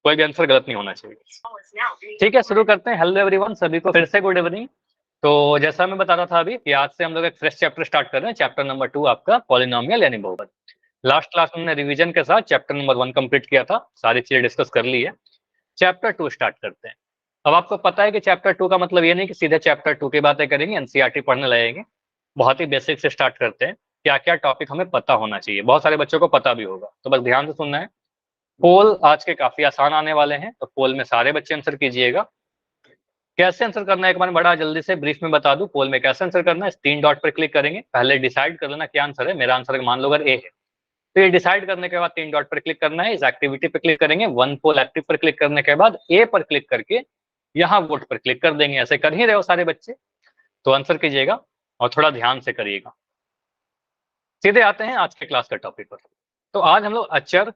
कोई भी आंसर गलत नहीं होना चाहिए। ठीक है, शुरू करते हैं। हेलो एवरीवन, सभी को फिर से गुड इवनिंग। तो जैसा मैं बता रहा था अभी कि आज से हम लोग एक फ्रेश चैप्टर स्टार्ट कर रहे हैं, चैप्टर नंबर 2 आपका पॉलिनोमियल यानी बहुपद। लास्ट क्लास में हमने रिवीजन के साथ चैप्टर नंबर 1 कंप्लीट किया था, सारी चीजें डिस्कस कर ली है। चैप्टर 2 स्टार्ट करते हैं। अब आपको पता है कि चैप्टर 2 का मतलब ये नहीं कि सीधे चैप्टर 2 की बातें करेंगे, एनसीईआरटी पढ़ने लगेंगे। बहुत ही बेसिक से स्टार्ट करते हैं, क्या क्या टॉपिक हमें पता होना चाहिए। बहुत सारे बच्चों को पता भी होगा, तो बस ध्यान से सुनना है। पोल आज के काफी आसान आने वाले हैं, तो पोल में सारे बच्चे आंसर कीजिएगा। कैसे आंसर करना है एक बार बड़ा जल्दी से ब्रीफ में बता दूं। पोल में कैसे आंसर करना है, 3 डॉट पर क्लिक करेंगे। पहले डिसाइड कर लेना क्या आंसर है। मेरा आंसर मान लो अगर ए है, तो ये डिसाइड करने के बाद 3 डॉट पर क्लिक करना है, इस एक्टिविटी पर क्लिक करेंगे। वन पोल एक्टिव पर क्लिक करने के बाद ए पर क्लिक करके यहाँ वोट पर क्लिक कर देंगे। ऐसे कर ही रहे हो सारे बच्चे, तो आंसर कीजिएगा और थोड़ा ध्यान से करिएगा। सीधे आते हैं आज के क्लास का टॉपिक पर। तो आज हम लोग अचर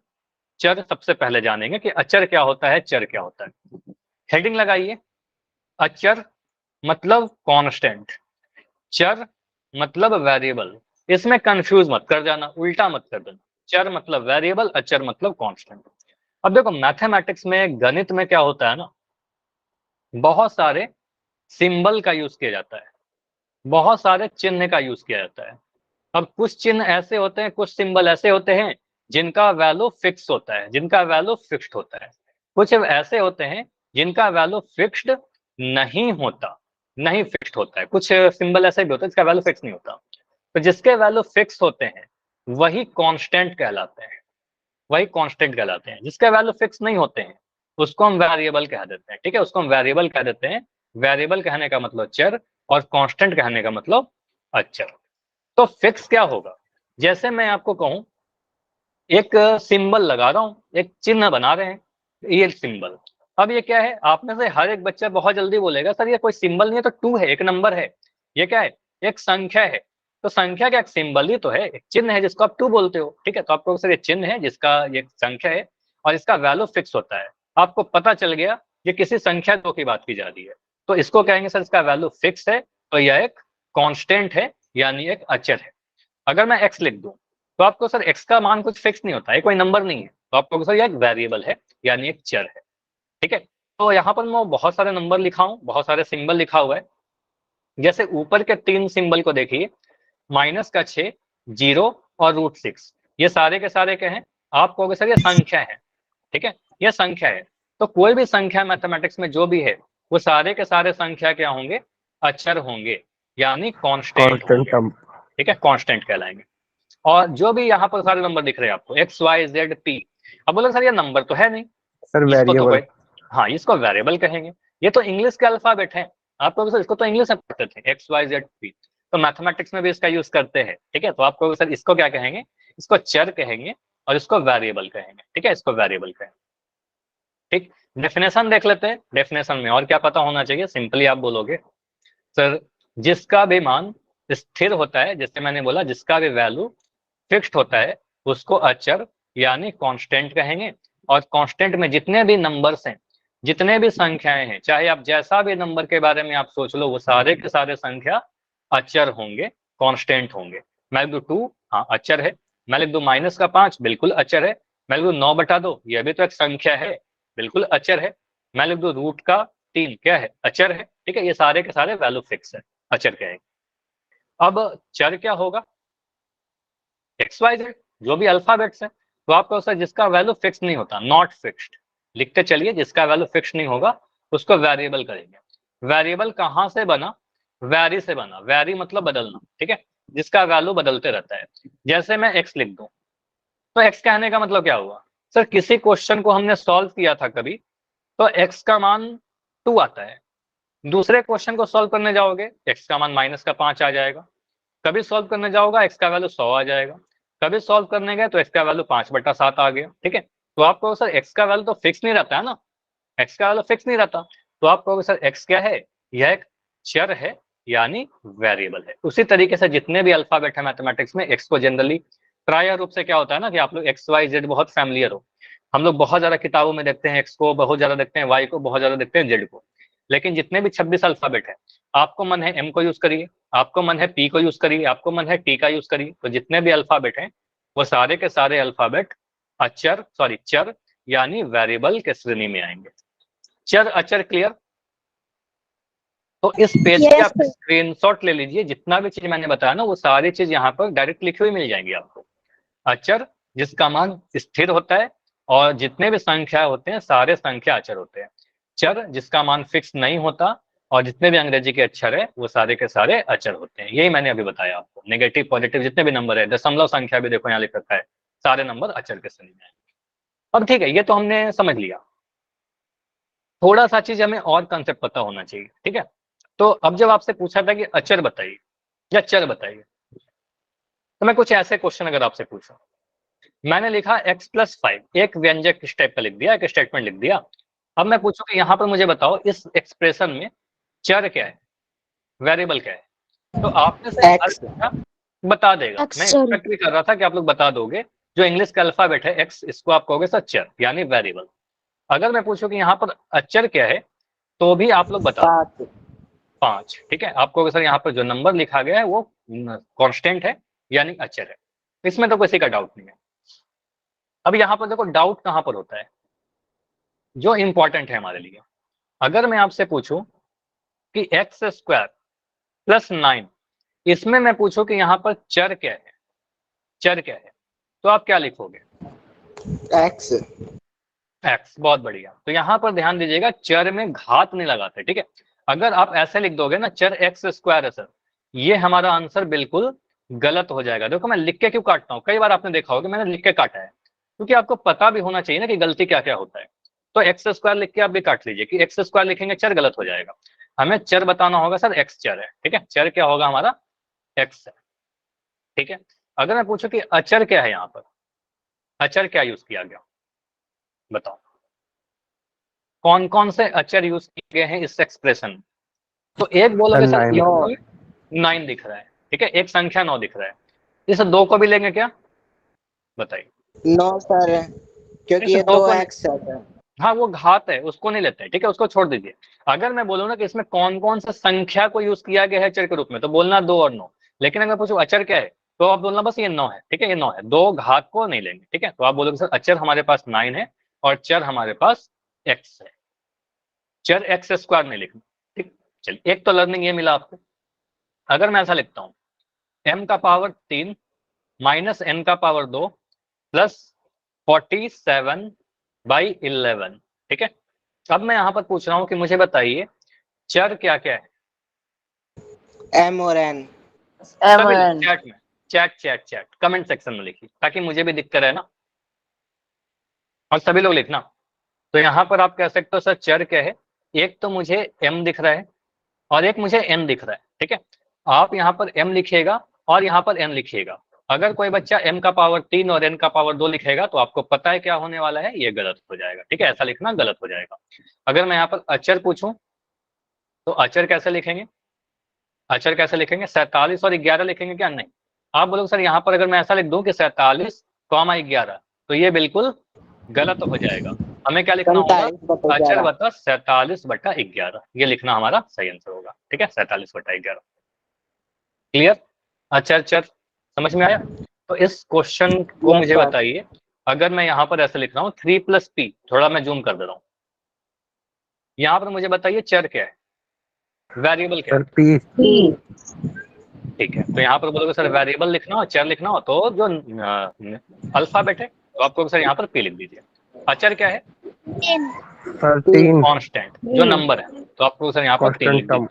चर सबसे पहले जानेंगे कि अचर क्या होता है, चर क्या होता है। हेडिंग लगाइए, अचर मतलब कांस्टेंट, चर मतलब वेरिएबल। इसमें कंफ्यूज मत कर जाना, उल्टा मत कर देना। चर मतलब वेरिएबल, अचर मतलब कांस्टेंट। अब देखो मैथमेटिक्स में, गणित में क्या होता है ना, बहुत सारे सिंबल का यूज किया जाता है, बहुत सारे चिन्ह का यूज किया जाता है। अब कुछ चिन्ह ऐसे होते हैं, कुछ सिंबल ऐसे होते हैं जिनका वैल्यू फिक्स होता है, जिनका वैल्यू फिक्स्ड होता है। कुछ ऐसे होते हैं जिनका वैल्यू फिक्स्ड नहीं होता, नहीं फिक्स्ड होता है। कुछ सिंबल ऐसे भी होते हैं जिसका वैल्यू फिक्स नहीं होता। तो जिसके वैल्यू फिक्स होते हैं वही कांस्टेंट कहलाते हैं, वही कांस्टेंट कहलाते हैं। जिसके वैल्यू फिक्स नहीं होते हैं उसको हम वेरिएबल कह देते हैं। ठीक है, उसको हम वेरिएबल कह देते हैं। वेरिएबल कहने का मतलब चर और कांस्टेंट कहने का मतलब अचर। तो फिक्स क्या होगा, जैसे मैं आपको कहूं एक सिंबल लगा रहा हूं, एक चिन्ह बना रहे हैं, ये सिंबल। अब ये क्या है, आप में से हर एक बच्चा बहुत जल्दी बोलेगा सर ये कोई सिंबल नहीं है, तो 2 है, एक नंबर है। ये क्या है, एक संख्या है। तो संख्या क्या, एक सिंबल ही तो है, एक चिन्ह है जिसको आप 2 बोलते हो। ठीक है, तो आपको सर ये चिन्ह है जिसका ये संख्या है और इसका वैल्यू फिक्स होता है। आपको पता चल गया ये किसी संख्या 2 की बात की जा रही है, तो इसको कहेंगे सर इसका वैल्यू फिक्स है, तो यह एक कांस्टेंट है यानी एक अचर है। अगर मैं x लिख दूं तो आपको सर x का मान कुछ फिक्स नहीं होता है, कोई नंबर नहीं है, तो आपको सर ये एक वेरिएबल है यानी एक चर है। ठीक है, तो यहाँ पर मैं बहुत सारे नंबर लिखा हूं, बहुत सारे सिंबल लिखा हुआ है। जैसे ऊपर के 3 सिंबल को देखिए, -6, 0 और √6, ये सारे के सारे क्या हैं, आप कहोगे सर ये संख्या है। ठीक है, ये संख्या है। तो कोई भी संख्या मैथमेटिक्स में जो भी है वो सारे के सारे संख्या क्या होंगे, अचर होंगे यानी कांस्टेंट होंगे। ठीक है, कांस्टेंट कहलाएंगे। और जो भी यहाँ पर सारे नंबर दिख रहे हैं आपको XYZ P, अब बोलो सर ये नंबर तो है नहीं, सर इसको तो वेरिएबल। कोई, हाँ इसको वेरिएबल कहेंगे। ये तो इंग्लिश के अल्फाबेट है, आपको सर इसको तो इंग्लिश में पढ़ते थे XYZ P, तो मैथमेटिक्स में भी इसका यूज करते हैं। ठीक है, तो आपको सर इसको क्या कहेंगे, इसको चर कहेंगे और इसको वेरिएबल कहेंगे। ठीक है, इसको वेरिएबल कहेंगे। ठीक, डेफिनेशन देख लेते हैं। डेफिनेशन में और क्या पता होना चाहिए, सिंपली आप बोलोगे सर जिसका भी मान स्थिर होता है, जैसे मैंने बोला जिसका भी वैल्यू फिक्स्ड होता है उसको अचर यानी कांस्टेंट कहेंगे। और कांस्टेंट में जितने भी नंबर्स हैं, जितने भी संख्याएं हैं, चाहे आप जैसा भी नंबर के बारे में आप सोच लो, वो सारे के सारे संख्या अचर होंगे, कांस्टेंट होंगे। मैं लिख दूं 2, हाँ अचर है। मैं लिख दूं -5, बिल्कुल अचर है। मैं लिख दूं 9/2, यह भी तो एक संख्या है, बिल्कुल अचर है। मैं लिख दूं √3, क्या है, अचर है। ठीक है, ये सारे के सारे वैल्यू फिक्स है, अचर कहेंगे। अब चर क्या होगा, XYZ, जो भी अल्फाबेट्स है। तो आपको सर जिसका वैल्यू फिक्स नहीं होता, नॉट फिक्स्ड लिखते चलिए, जिसका वैल्यू फिक्स नहीं होगा उसको वेरिएबल करेंगे। वेरिएबल कहाँ से बना, वैरी से बना, वैरी मतलब बदलना। ठीक है, जिसका वैल्यू बदलते रहता है। जैसे मैं x लिख दूं, तो x कहने का मतलब क्या हुआ, सर किसी क्वेश्चन को हमने सॉल्व किया था कभी, तो x का मान 2 आता है। दूसरे क्वेश्चन को सॉल्व करने जाओगे x का मान -5 आ जाएगा। कभी सॉल्व करने जाओगा x का वैल्यू 100 आ जाएगा। कभी सॉल्व करने गए तो x का वैल्यू 5/7 आ गया। ठीक है, तो आप कहोगे सर x का वैल्यू तो फिक्स नहीं रहता है ना, x का वैल्यू फिक्स नहीं रहता, तो आप कहोगे सर x क्या है, यह एक चर है यानी वेरिएबल है। उसी तरीके से जितने भी अल्फाबेट है मैथमेटिक्स में, x को जनरली प्राय रूप से क्या होता है ना कि आप लोग XYZ बहुत फैमिलियर हो, हम लोग बहुत ज्यादा किताबों में देखते हैं x को, बहुत ज्यादा देखते हैं y को, बहुत ज्यादा देखते हैं z को। लेकिन जितने भी 26 अल्फाबेट है, आपको मन है m को यूज करिए, आपको मन है p को यूज करिए, आपको मन है t का यूज करिए। तो जितने भी अल्फाबेट हैं वो सारे के सारे अल्फाबेट अचर चर यानी वेरिएबल के श्रेणी में आएंगे। चर अचर क्लियर? तो इस पेज पे आप स्क्रीनशॉट ले लीजिए, जितना भी चीज मैंने बताया ना वो सारी चीज यहाँ पर डायरेक्ट लिखी हुई मिल जाएंगी आपको। अचर जिसका मान स्थिर होता है, और जितने भी संख्या होते हैं सारे संख्या अचर होते हैं। चर जिसका मान फिक्स नहीं होता, और जितने भी अंग्रेजी के अक्षर है वो सारे के सारे अचर होते हैं। यही मैंने अभी बताया आपको। नेगेटिव पॉजिटिव जितने भी नंबर है, दशमलव संख्या भी देखो यहाँ लिख रखा है, सारे नंबर अचर के श्रेणी में आएंगे। अब ठीक है, ये तो हमने समझ लिया। थोड़ा सा चीज हमें और कंसेप्ट पता होना चाहिए, ठीक है? तो अब जब आपसे पूछा था कि अचर बताइए या चर बताइए, तो मैं कुछ ऐसे क्वेश्चन अगर आपसे पूछूं, मैंने लिखा x+5, एक व्यंजक इस टाइप का लिख दिया, एक स्टेटमेंट लिख दिया। अब मैं पूछूं कि यहाँ पर मुझे बताओ इस एक्सप्रेशन में चर क्या है, वेरिएबल क्या है? तो आपने से बता देगा। मैं एक्सपेक्ट भी कर रहा था कि आप लोग बता दोगे। जो इंग्लिश का अल्फाबेट है एक्स, इसको आप कहोगे सर चर यानी वेरिएबल। अगर मैं पूछूं कि यहाँ पर अचर क्या है, तो भी आप लोग बता दो 5, ठीक है? आप कहोगे सर यहाँ पर जो नंबर लिखा गया है वो कांस्टेंट है यानी अचर है। इसमें तो किसी का डाउट नहीं है। अब यहाँ पर देखो डाउट कहाँ पर होता है, जो इंपॉर्टेंट है हमारे लिए। अगर मैं आपसे पूछूं कि x² + 9, इसमें मैं पूछूं कि यहाँ पर चर क्या है, चर क्या है, तो आप क्या लिखोगे? x। x, बहुत बढ़िया। तो यहाँ पर ध्यान दीजिएगा, चर में घात नहीं लगाते, ठीक है? अगर आप ऐसे लिख दोगे ना चर x² है सर, ये हमारा आंसर बिल्कुल गलत हो जाएगा। देखो मैं लिख के क्यों काटता हूँ, कई बार आपने देखा होगा मैंने लिख के काटा है, क्योंकि आपको पता भी होना चाहिए ना कि गलती क्या क्या होता है। तो x² लिख के आप भी काट लीजिए, कि x² लिखेंगे चर गलत हो जाएगा। हमें चर बताना होगा सर x चर है, ठीक है? चर क्या होगा हमारा? x है, ठीक है? अगर मैं पूछूं कि अचर क्या है, यहाँ पर अचर क्या यूज किया गया, बताओ कौन कौन से अचर यूज किए गए हैं इस एक्सप्रेशन? तो एक बोलोगे सर 9 दिख रहा है, ठीक है? एक संख्या 9 दिख रहा है। इस 2 को भी लेंगे क्या, बताइए? 9 सर, क्योंकि ये 2x है। हाँ वो घात है, उसको नहीं लेते, ठीक है? उसको छोड़ दीजिए। अगर मैं बोलूँ ना कि इसमें कौन कौन सा संख्या को यूज किया गया है चर के रूप में, तो बोलना 2 और 9। लेकिन अगर पूछो अचर क्या है, तो आप बोलना बस ये 9 है, ठीक है? ये 9 है, 2 घात को नहीं लेंगे, ठीक है? तो आप बोलोगे सर अचर हमारे पास 9 है और चर हमारे पास x है, चर x² नहीं लिखना, ठीक? चलिए, एक तो लर्निंग ये मिला आपको। अगर मैं ऐसा लिखता हूँ m का पावर 3 - n का पावर 2 + 47/11, ठीक है? अब मैं यहाँ पर पूछ रहा हूँ कि मुझे बताइए चर क्या क्या है? m और n। चैट में, चैट कमेंट सेक्शन में लिखिए, ताकि मुझे भी दिखता रहे ना, और सभी लोग लिखना। तो यहाँ पर आप कह सकते हो सर चर क्या है? एक तो मुझे m दिख रहा है और एक मुझे n दिख रहा है, ठीक है? आप यहाँ पर m लिखिएगा और यहाँ पर n लिखिएगा। अगर कोई बच्चा m का पावर 3 और n का पावर 2 लिखेगा, तो आपको पता है क्या होने वाला है, ये गलत हो जाएगा, ठीक है? ऐसा लिखना गलत हो जाएगा। अगर मैं यहाँ पर अचर पूछूं, तो अचर कैसे लिखेंगे? अचर कैसे लिखेंगे? 47 और 11 लिखेंगे क्या? नहीं। आप बोलोगे सर यहाँ पर अगर मैं ऐसा लिख दूं कि 47, 11, तो ये बिल्कुल गलत हो जाएगा। हमें क्या लिखना होगा? अचर बता 47/11, ये लिखना हमारा सही आंसर होगा, ठीक है? 47/11। क्लियर? अचर चर समझ में आया? तो इस क्वेश्चन को मुझे बताइए, अगर मैं यहाँ पर ऐसे लिख रहा हूँ 3 + p, थोड़ा मैं जूम कर दे रहा हूँ, यहाँ पर मुझे बताइए चर क्या है, वेरिएबल क्या है? ठीक है, तो यहाँ पर बोलोगे सर वेरिएबल लिखना हो, चर लिखना हो, तो जो अल्फाबेट है, तो आपको सर यहाँ पर p लिख दीजिए। अचर क्या है? कांस्टेंट, जो नंबर है, तो आपको सर यहाँ पर 3 लिख दीजिए।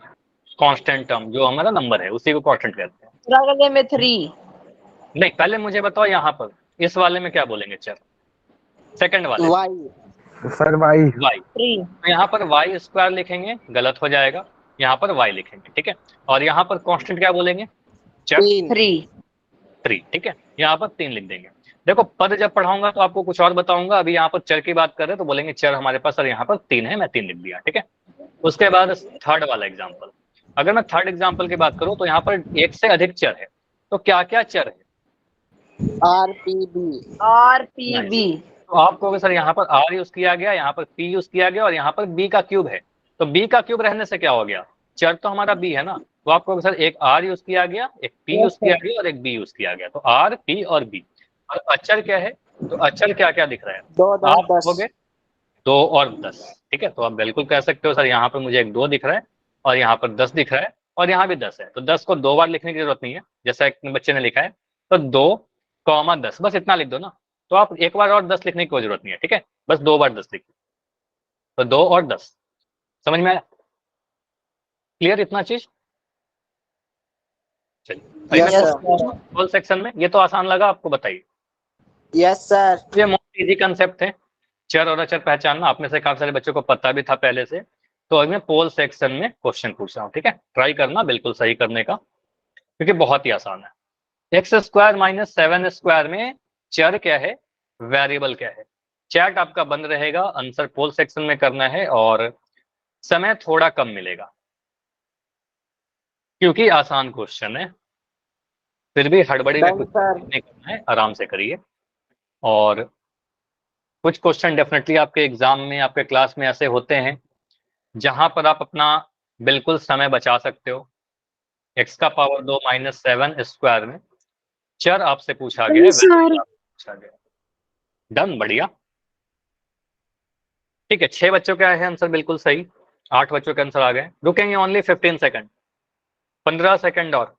कांस्टेंट टर्म जो हमारा नंबर है उसी को कांस्टेंट कहते हैं। में 3 नहीं, पहले मुझे बताओ यहाँ पर इस वाले में क्या बोलेंगे चर, सेकंड वाले y सर y। तो यहाँ पर y² लिखेंगे, गलत हो जाएगा, यहाँ पर y लिखेंगे, ठीक है? और यहाँ पर कांस्टेंट क्या बोलेंगे? चर 3, ठीक है? यहाँ पर 3 लिख देंगे। देखो पद जब पढ़ाऊंगा तो आपको कुछ और बताऊंगा, अभी यहाँ पर चर की बात कर रहे तो बोलेंगे चर हमारे पास सर यहाँ पर 3 है, मैं 3 लिख दिया, ठीक है? उसके बाद थर्ड वाला एग्जाम्पल, अगर मैं थर्ड एग्जाम्पल की बात करूं, तो यहाँ पर एक से अधिक चर है, तो क्या क्या चर है? RPB। तो आप कहोगे सर यहाँ पर r यूज किया गया, यहाँ पर p यूज किया गया, और यहाँ पर b का क्यूब है। तो b का क्यूब रहने से क्या हो गया? चर तो हमारा b है ना, तो आप कहोगे सर एक r यूज किया गया, एक p यूज किया गया और एक b यूज किया गया, तो r, p और b। और अचर क्या है, तो अचर क्या क्या दिख रहा है, 2 10 आप 10 हो गए 2 और 10, ठीक है। तो आप बिल्कुल कह सकते हो सर यहाँ पर मुझे एक 2 दिख रहा है और यहाँ पर 10 दिख रहा है और यहाँ भी 10 है, तो 10 को 2 बार लिखने की जरूरत नहीं है, जैसा एक बच्चे ने लिखा है, तो 2, 10 बस इतना लिख दो ना, तो आप एक बार और 10 लिखने की कोई जरूरत नहीं है, ठीक है, बस 2 बार 10 लिखिए, तो 2 और 10, समझ में आया, क्लियर इतना चीज। चलिए यस सर होल सेक्शन में ये तो आसान लगा आपको, बताइए। यस सर ये मोस्ट इजी कंसेप्ट है, चर और अचर पहचानना, आप में से काफी सारे बच्चों को पता भी था पहले से, तो अब मैं पोल सेक्शन में क्वेश्चन पूछ रहा हूँ, ठीक है, ट्राई करना बिल्कुल सही करने का, क्योंकि बहुत ही आसान है। एक्स स्क्वायर माइनस 7 स्क्वायर में चर क्या है, वेरिएबल क्या है, चैट आपका बंद रहेगा, आंसर पोल सेक्शन में करना है और समय थोड़ा कम मिलेगा क्योंकि आसान क्वेश्चन है, फिर भी हड़बड़ी में डन कुछ सर नहीं करना है, आराम से करिए। और कुछ क्वेश्चन डेफिनेटली आपके एग्जाम में, आपके क्लास में ऐसे होते हैं जहां पर आप अपना बिल्कुल समय बचा सकते हो। एक्स का पावर 2 माइनस 7 स्क्वायर में चर आपसे पूछा गया है, वेरिएबल आपसे पूछा गया है। डन, बढ़िया, ठीक है। 6 बच्चों का है आंसर बिल्कुल सही, 8 बच्चों के आंसर आ गए, रुकेंगे ओनली 15 सेकंड, 15 सेकंड और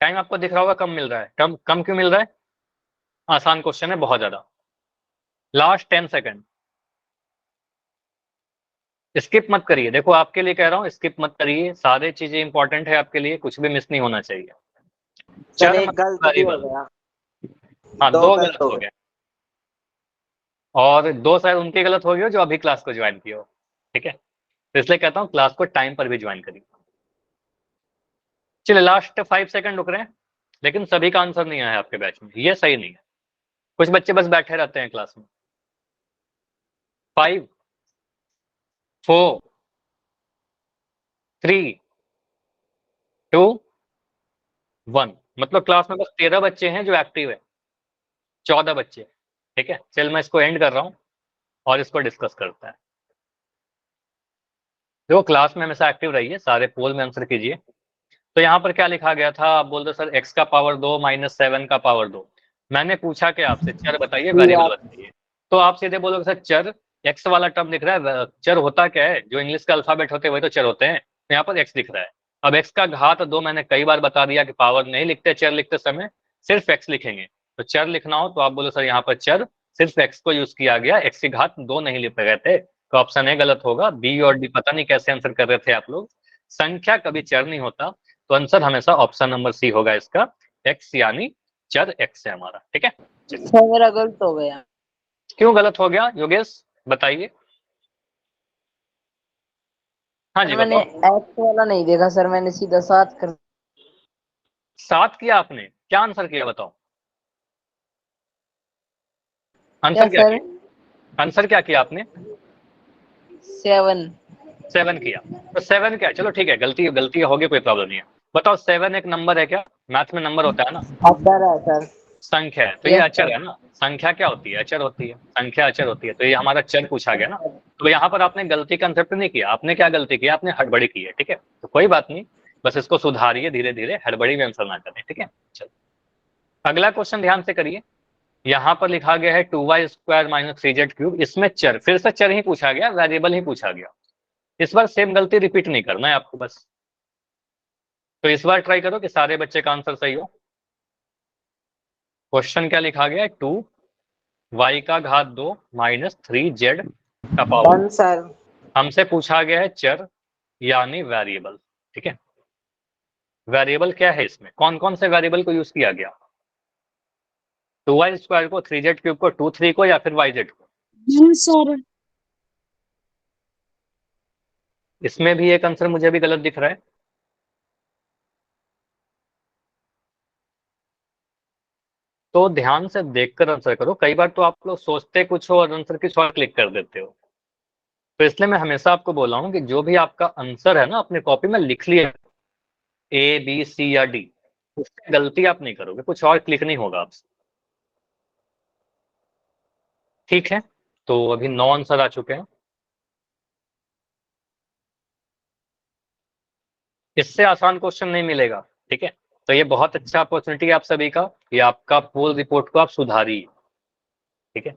टाइम आपको दिख रहा होगा कम मिल रहा है, कम कम क्यों मिल रहा है, आसान क्वेश्चन है बहुत ज्यादा, लास्ट 10 सेकंड, स्किप मत करिए, देखो आपके लिए कह रहा हूँ स्किप मत करिए, सारे चीजें इंपॉर्टेंट है आपके लिए, कुछ भी मिस नहीं होना चाहिए। सर चर एक गलत भी हो वेरिएबल, गया, हाँ 2 2 गलत गलत हो हो गए। गए और 2 शायद उनके गलत हो गए हो जो अभी क्लास को ज्वाइन किए हो, ठीक है, तो इसलिए कहता हूँ क्लास को टाइम पर भी ज्वाइन करिए। चलिए लास्ट 5 सेकंड रुक रहे हैं, लेकिन सभी का आंसर नहीं आया है आपके बैच में, ये सही नहीं है, कुछ बच्चे बस बैठे रहते हैं क्लास में। 5 4 3 2 1, मतलब क्लास में बस 13 बच्चे हैं जो एक्टिव है, 14 बच्चे, ठीक है। चल मैं इसको एंड कर रहा हूँ और इसको डिस्कस करते हैं। देखो क्लास में हमेशा एक्टिव रहिए, सारे पोल में आंसर कीजिए। तो यहाँ पर क्या लिखा गया था, आप बोल दो सर एक्स का पावर 2 माइनस 7 का पावर 2, मैंने पूछा कि आपसे चर बताइए जी वेरिएबल आप बताइए, तो आप सीधे बोलोगे सर चर, एक्स वाला टर्म दिख रहा है, चर होता क्या है, जो इंग्लिश का अल्फाबेट होते हैं वही तो चर होते हैं, तो यहाँ पर एक्स दिख रहा है। अब एक्स का घात 2 मैंने कई बार बता दिया कि पावर नहीं लिखते चर लिखते समय, सिर्फ एक्स लिखेंगे, तो चर लिखना हो तो आप बोलो सर यहाँ पर चर सिर्फ एक्स को यूज किया गया, एक्स की घात 2 नहीं लिखे गए थे, तो ऑप्शन ए गलत होगा, बी और डी पता नहीं कैसे आंसर कर रहे थे आप लोग, संख्या कभी चर नहीं होता, तो आंसर हमेशा ऑप्शन नंबर सी होगा इसका, एक्स यानी चर एक्स है हमारा, ठीक है। चलिए सर मेरा गलत हो गया, क्यों गलत हो गया योगेश, बताइए। हाँ सर जी मैंने बताओ। एक्स वाला नहीं देखा सर, मैंने सीधा 7 कर 7 किया आपने, क्या आंसर किया बताओ, क्या आंसर क्या सर, किया, आंसर क्या किया आपने, 7 7 किया, तो 7 क्या, चलो ठीक है, गलती गलती होगी कोई प्रॉब्लम नहीं है, बताओ 7 एक नंबर है क्या, मैथ में नंबर होता है ना, अदर है सर। संख्या है, तो ये यस अचर सर। है ना, संख्या क्या होती है, अचर होती है, संख्या अचर होती है, तो ये हमारा चर पूछा गया ना, तो यहाँ पर आपने गलती कंसेप्ट नहीं किया, आपने क्या गलती किया, आपने हड़बड़ी की है, ठीक है, तो कोई बात नहीं, बस इसको सुधारिए धीरे धीरे, हड़बड़ी में आंसर ना करें, ठीक है। चलो अगला क्वेश्चन ध्यान से करिए, यहाँ पर लिखा गया है 2y square minus 3z cube, इसमें चर, फिर से चर ही पूछा गया, वेरिएबल ही पूछा गया, इस बार सेम गलती रिपीट नहीं करना है आपको बस, तो इस बार ट्राई करो कि सारे बच्चे का आंसर सही हो। क्वेश्चन क्या लिखा गया है, 2y का घात 2 माइनस 3z का पावर, डन सर। हमसे पूछा गया है चर यानी वेरिएबल, ठीक है। वेरिएबल क्या है, इसमें कौन कौन से वेरिएबल को यूज किया गया, 2y स्क्वायर को, 3z क्यूब को, 2 3 को, या फिर yz को, सर इसमें भी एक आंसर मुझे भी गलत दिख रहा है, तो ध्यान से देखकर आंसर करो, कई बार तो आप लोग सोचते कुछ हो और आंसर कुछ और क्लिक कर देते हो, तो इसलिए मैं हमेशा आपको बोला हूं कि जो भी आपका आंसर है ना अपने कॉपी में लिख लिया, ए बी सी या डी, उससे गलती आप नहीं करोगे, कुछ और क्लिक नहीं होगा आपसे, ठीक है। तो अभी 9 आंसर आ चुके हैं, इससे आसान क्वेश्चन नहीं मिलेगा, ठीक है, तो ये बहुत अच्छा अपॉर्चुनिटी है आप सभी का, ये आपका पोल रिपोर्ट को आप सुधारिए, ठीक है।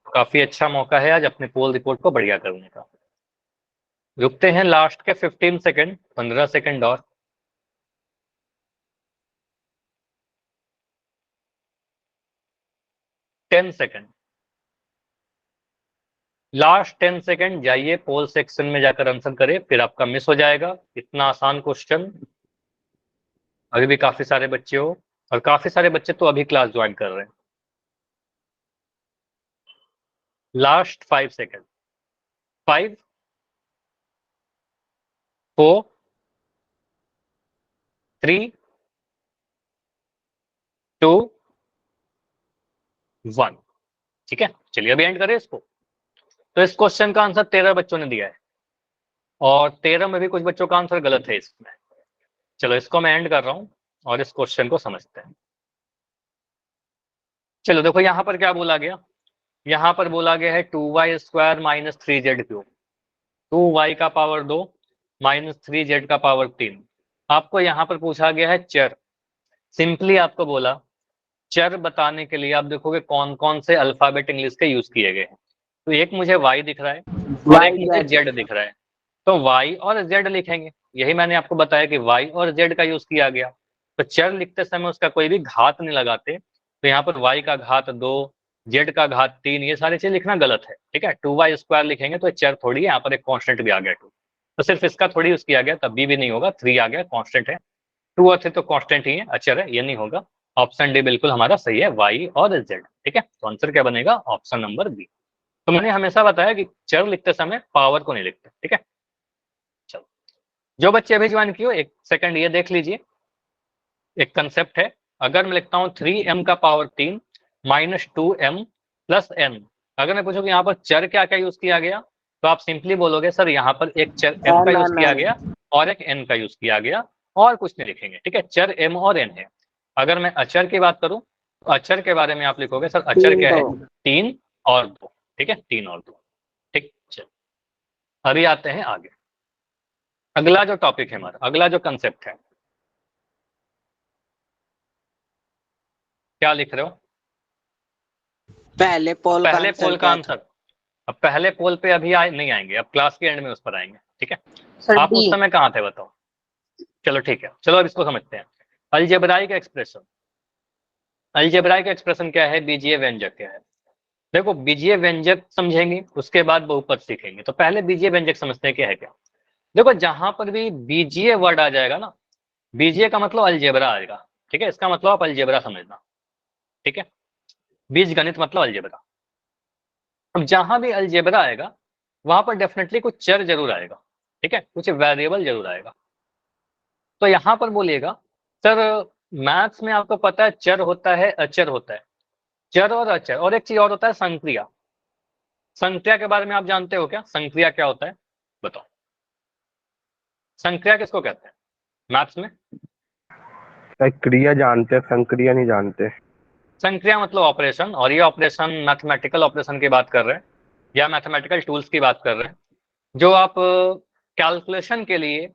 काफी अच्छा मौका है आज अपने पोल रिपोर्ट को बढ़िया करने का। रुकते हैं लास्ट के 15 सेकंड, 15 सेकंड और। टेन सेकंड, लास्ट 10 सेकंड जाइए पोल सेक्शन में जाकर आंसर करें, फिर आपका मिस हो जाएगा। इतना आसान क्वेश्चन, अभी भी काफी सारे बच्चे हो, और काफी सारे बच्चे तो अभी क्लास ज्वाइन कर रहे हैं। लास्ट 5 सेकंड, 5 4 3 2 1, ठीक है। चलिए अभी एंड करें इसको। तो इस क्वेश्चन का आंसर 13 बच्चों ने दिया है, और 13 में भी कुछ बच्चों का आंसर गलत है इसमें। चलो इसको मैं एंड कर रहा हूं और इस क्वेश्चन को समझते हैं। चलो देखो यहाँ पर क्या बोला गया, यहाँ पर बोला गया है 2y² minus 3z cube, 2y का पावर 2 माइनस 3z का पावर 3। आपको यहाँ पर पूछा गया है चर। सिंपली आपको बोला चर बताने के लिए आप देखोगे कौन कौन से अल्फाबेट इंग्लिश के यूज किए गए हैं। तो एक मुझे y दिख रहा है और एक मुझे z दिख रहा है, तो y और z लिखेंगे। यही मैंने आपको बताया कि y और z का यूज किया गया। तो चर लिखते समय उसका कोई भी घात नहीं लगाते, तो यहाँ पर y का घात 2, z का घात 3, ये सारी चीज लिखना गलत है, ठीक है। 2y² लिखेंगे तो चर थोड़ी है, यहाँ पर एक कांस्टेंट भी आ गया 2, तो सिर्फ इसका थोड़ी यूज किया गया, तब भी नहीं होगा, 3 आ गया, कांस्टेंट है। 2 और 3 तो कांस्टेंट ही है, अचर है, ये नहीं होगा। ऑप्शन डी बिल्कुल हमारा सही है, y और z, ठीक है। तो आंसर क्या बनेगा, ऑप्शन नंबर बी। तो मैंने हमेशा बताया कि चर लिखते समय पावर को नहीं लिखते, ठीक है। चलो जो बच्चे अभी ज्वाइन किए, एक सेकंड ये देख लीजिए, एक कंसेप्ट है। अगर मैं लिखता हूँ 3m का power 3 minus 2m plus n, अगर मैं पूछूं कि यहाँ पर चर क्या क्या यूज किया गया, तो आप सिंपली बोलोगे सर यहाँ पर एक चर m का यूज किया गया और एक n का यूज किया गया, और कुछ नहीं लिखेंगे, ठीक है। चर m और n है। अगर मैं अचर की बात करूं तो अचर के बारे में आप लिखोगे सर अचर क्या है, 3 और 2, ठीक है, 3 और 2, ठीक। चलो अभी आते हैं आगे, अगला जो टॉपिक है हमारा, अगला जो कंसेप्ट है, क्या लिख रहे हो, पहले पोल का आंसर। अब पहले पोल पे अभी नहीं आएंगे, अब क्लास के एंड में उस पर आएंगे, ठीक है। आप उस समय कहाँ थे बताओ। चलो ठीक है, चलो अब इसको समझते हैं। अलजेब्राइक एक्सप्रेशन, अलजेब्राइक एक्सप्रेशन क्या है, बीजीय व्यंजक क्या है। देखो बीजीय व्यंजक समझेंगे, उसके बाद बहुपद सीखेंगे, तो पहले बीजीय व्यंजक समझते हैं क्या है क्या। देखो जहां पर भी बीजीय वर्ड आ जाएगा ना, बीजीय का मतलब अलजेब्रा आएगा, ठीक है। इसका मतलब आप अलजेब्रा समझना, ठीक है। बीज गणित मतलब अलजेब्रा। अब जहां भी अलजेब्रा आएगा वहां पर डेफिनेटली कुछ चर जरूर आएगा, ठीक है, कुछ वेरिएबल जरूर आएगा। तो यहां पर बोलिएगा सर मैथ्स में आपको पता है चर होता है, अचर होता है, चर और अचर, और एक चीज और होता है संक्रिया। संक्रिया के बारे में आप जानते हो क्या, संक्रिया क्या होता है बताओ। संक्रिया किसको कहते हैं मैथ्स में। क्रिया जानते हैं, संक्रिया नहीं जानते। संक्रिया मतलब ऑपरेशन, और ये ऑपरेशन मैथमेटिकल ऑपरेशन की बात कर रहे हैं या मैथमेटिकल टूल्स की बात कर रहे हैं, जो आप कैलकुलेशन के लिए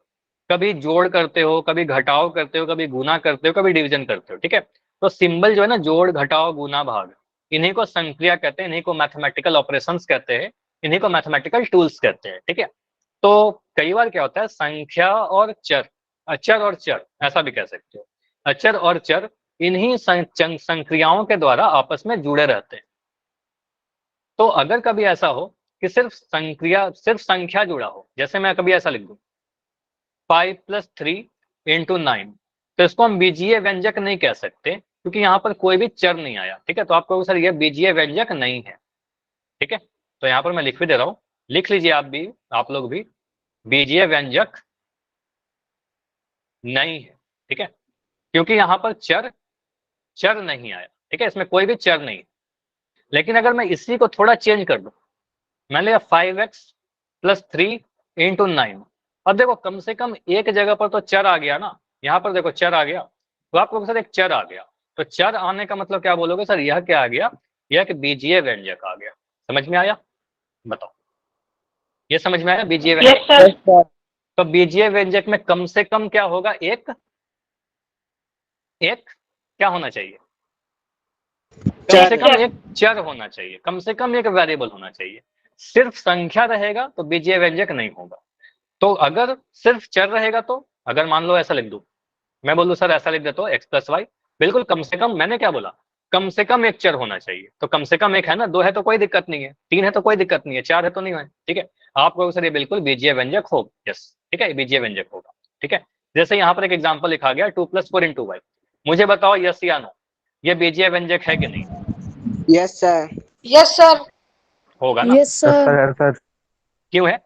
कभी जोड़ करते हो, कभी घटाव करते हो, कभी गुना करते हो, कभी डिवीजन करते हो, ठीक है। तो सिंबल जो है ना, जोड़ घटाव गुना भाग, इन्हीं को संक्रिया कहते हैं, इन्हीं को मैथमेटिकल ऑपरेशंस कहते हैं, इन्हीं को मैथमेटिकल टूल्स कहते हैं, ठीक है। तो कई बार क्या होता है संख्या और चर, अचर और चर ऐसा भी कह सकते हो, अचर और चर इन्हीं संक्रियाओं के द्वारा आपस में जुड़े रहते हैं। तो अगर कभी ऐसा हो कि सिर्फ संक्रिया, सिर्फ संख्या जुड़ा हो, जैसे मैं कभी ऐसा लिख दूं 5 + 3 × 9, तो इसको हम बीजीय व्यंजक नहीं कह सकते, क्योंकि यहाँ पर कोई भी चर नहीं आया, ठीक है। तो आप कहोगे सर ये बीजीय व्यंजक नहीं है, ठीक है। तो यहाँ पर मैं लिख भी दे रहा हूँ, लिख लीजिए आप भी, आप लोग भी, बीजीय व्यंजक नहीं है, ठीक है, क्योंकि यहाँ पर चर चर नहीं आया, ठीक है, इसमें कोई भी चर नहीं। लेकिन अगर मैं इसी को थोड़ा चेंज कर दूं, मैंने लिया 5x + 3 × 9, अब देखो कम से कम एक जगह पर तो चर आ गया ना, यहाँ पर देखो चर आ गया, तो आप लोग सर एक चर आ गया, तो चर आने का मतलब क्या बोलोगे सर, यह क्या आ गया, यह कि बीजीय व्यंजक आ गया। समझ में आया बताओ, ये समझ में आया बीजीय व्यंजक। तो बीजीय व्यंजक में कम से कम क्या होगा, एक एक क्या होना चाहिए, कम से कम एक चर होना चाहिए, कम से कम एक वेरिएबल होना चाहिए। सिर्फ संख्या रहेगा तो बीजीय व्यंजक नहीं होगा। तो अगर सिर्फ चर रहेगा तो, अगर मान लो ऐसा लिख दूं, मैं बोलूं सर ऐसा लिख देता हूं एक्स प्लस वाई, बिल्कुल कम से कम, मैंने क्या बोला, कम से कम एक चर होना चाहिए। तो कम से कम एक है ना, दो है तो कोई दिक्कत नहीं है, तीन है तो कोई दिक्कत नहीं है, चार है तो नहीं है, ठीक है। आप कहोगे सर ये बिल्कुल बीजीय व्यंजक होगा, यस, ठीक है, बीजीय व्यंजक होगा, ठीक है। जैसे यहाँ पर एक एग्जाम्पल लिखा गया 2 + 4 × y, मुझे बताओ यस या नो, ये बीजीय व्यंजक है कि नहीं? Yes sir. Yes sir. होगा ना? Yes sir. सर क्यों है,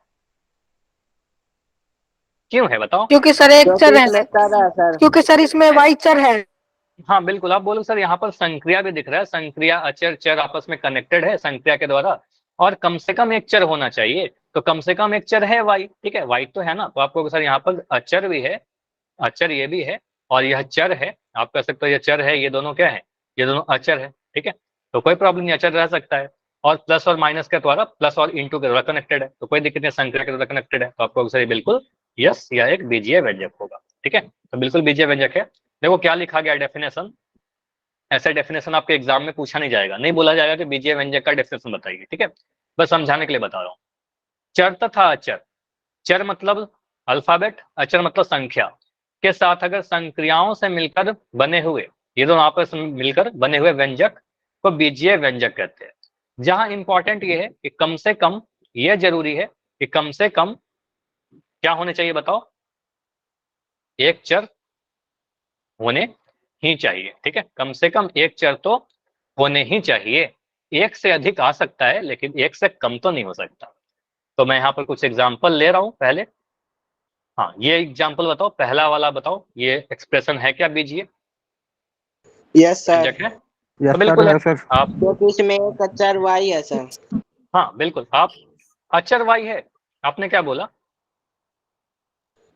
क्यों है बताओ? क्योंकि सर एक चर है, सर क्योंकि सर इसमें वाई चर है। हाँ बिल्कुल, आप बोलो सर यहाँ पर संक्रिया भी दिख रहा है, संक्रिया अचर चर आपस में कनेक्टेड है संक्रिया के द्वारा, और कम से कम एक चर होना चाहिए, तो कम से कम एक चर है वाई, ठीक है, वाई तो है ना। तो आपको सर यहाँ पर अचर भी है, अचर ये भी है, और यह चर है, आप कह सकते हो ये चर है, ये दोनों क्या है, ये दोनों अचर है, ठीक है। तो कोई प्रॉब्लम नहीं, अचर रह सकता है, और प्लस और माइनस के द्वारा, प्लस और इंटू के द्वारा कनेक्टेड है, तो कोई दिक्कत नहीं, संक्रिया के द्वारा कनेक्टेड है, तो आपको सर बिल्कुल यस या एक बीजीय व्यंजक होगा, ठीक है। तो बिल्कुल बीजीय व्यंजक है। देखो क्या लिखा गया डेफिनेशन, ऐसा डेफिनेशन आपके एग्जाम में पूछा नहीं जाएगा, नहीं बोला जाएगा कि बीजीय व्यंजक का डेफिनेशन बताइए, ठीक है, बस समझाने के लिए बता रहा हूँ। चर तथा अचर, चर मतलब अल्फाबेट, अचर मतलब संख्या के साथ अगर संक्रियाओं से मिलकर बने हुए, ये दोनों आपस में मिलकर बने हुए व्यंजक को बीजीय व्यंजक कहते हैं। जहां इंपॉर्टेंट ये है कि कम से कम, ये जरूरी है कि कम से कम क्या होने चाहिए बताओ, एक चर होने ही चाहिए, ठीक है, कम से कम एक चर तो होने ही चाहिए। एक से अधिक आ सकता है लेकिन एक से कम तो नहीं हो सकता। तो मैं यहाँ पर कुछ एग्जाम्पल ले रहा हूँ पहले। हाँ, ये एग्जाम्पल बताओ, पहला वाला बताओ, ये एक्सप्रेशन है क्या बीजीय यस सर। व्यंजक है? यस तो बिल्कुल है। सर। आप, क्योंकि इसमें एक अचर वाई है सर। हाँ बिल्कुल, आप अचर वाई है, आपने क्या बोला,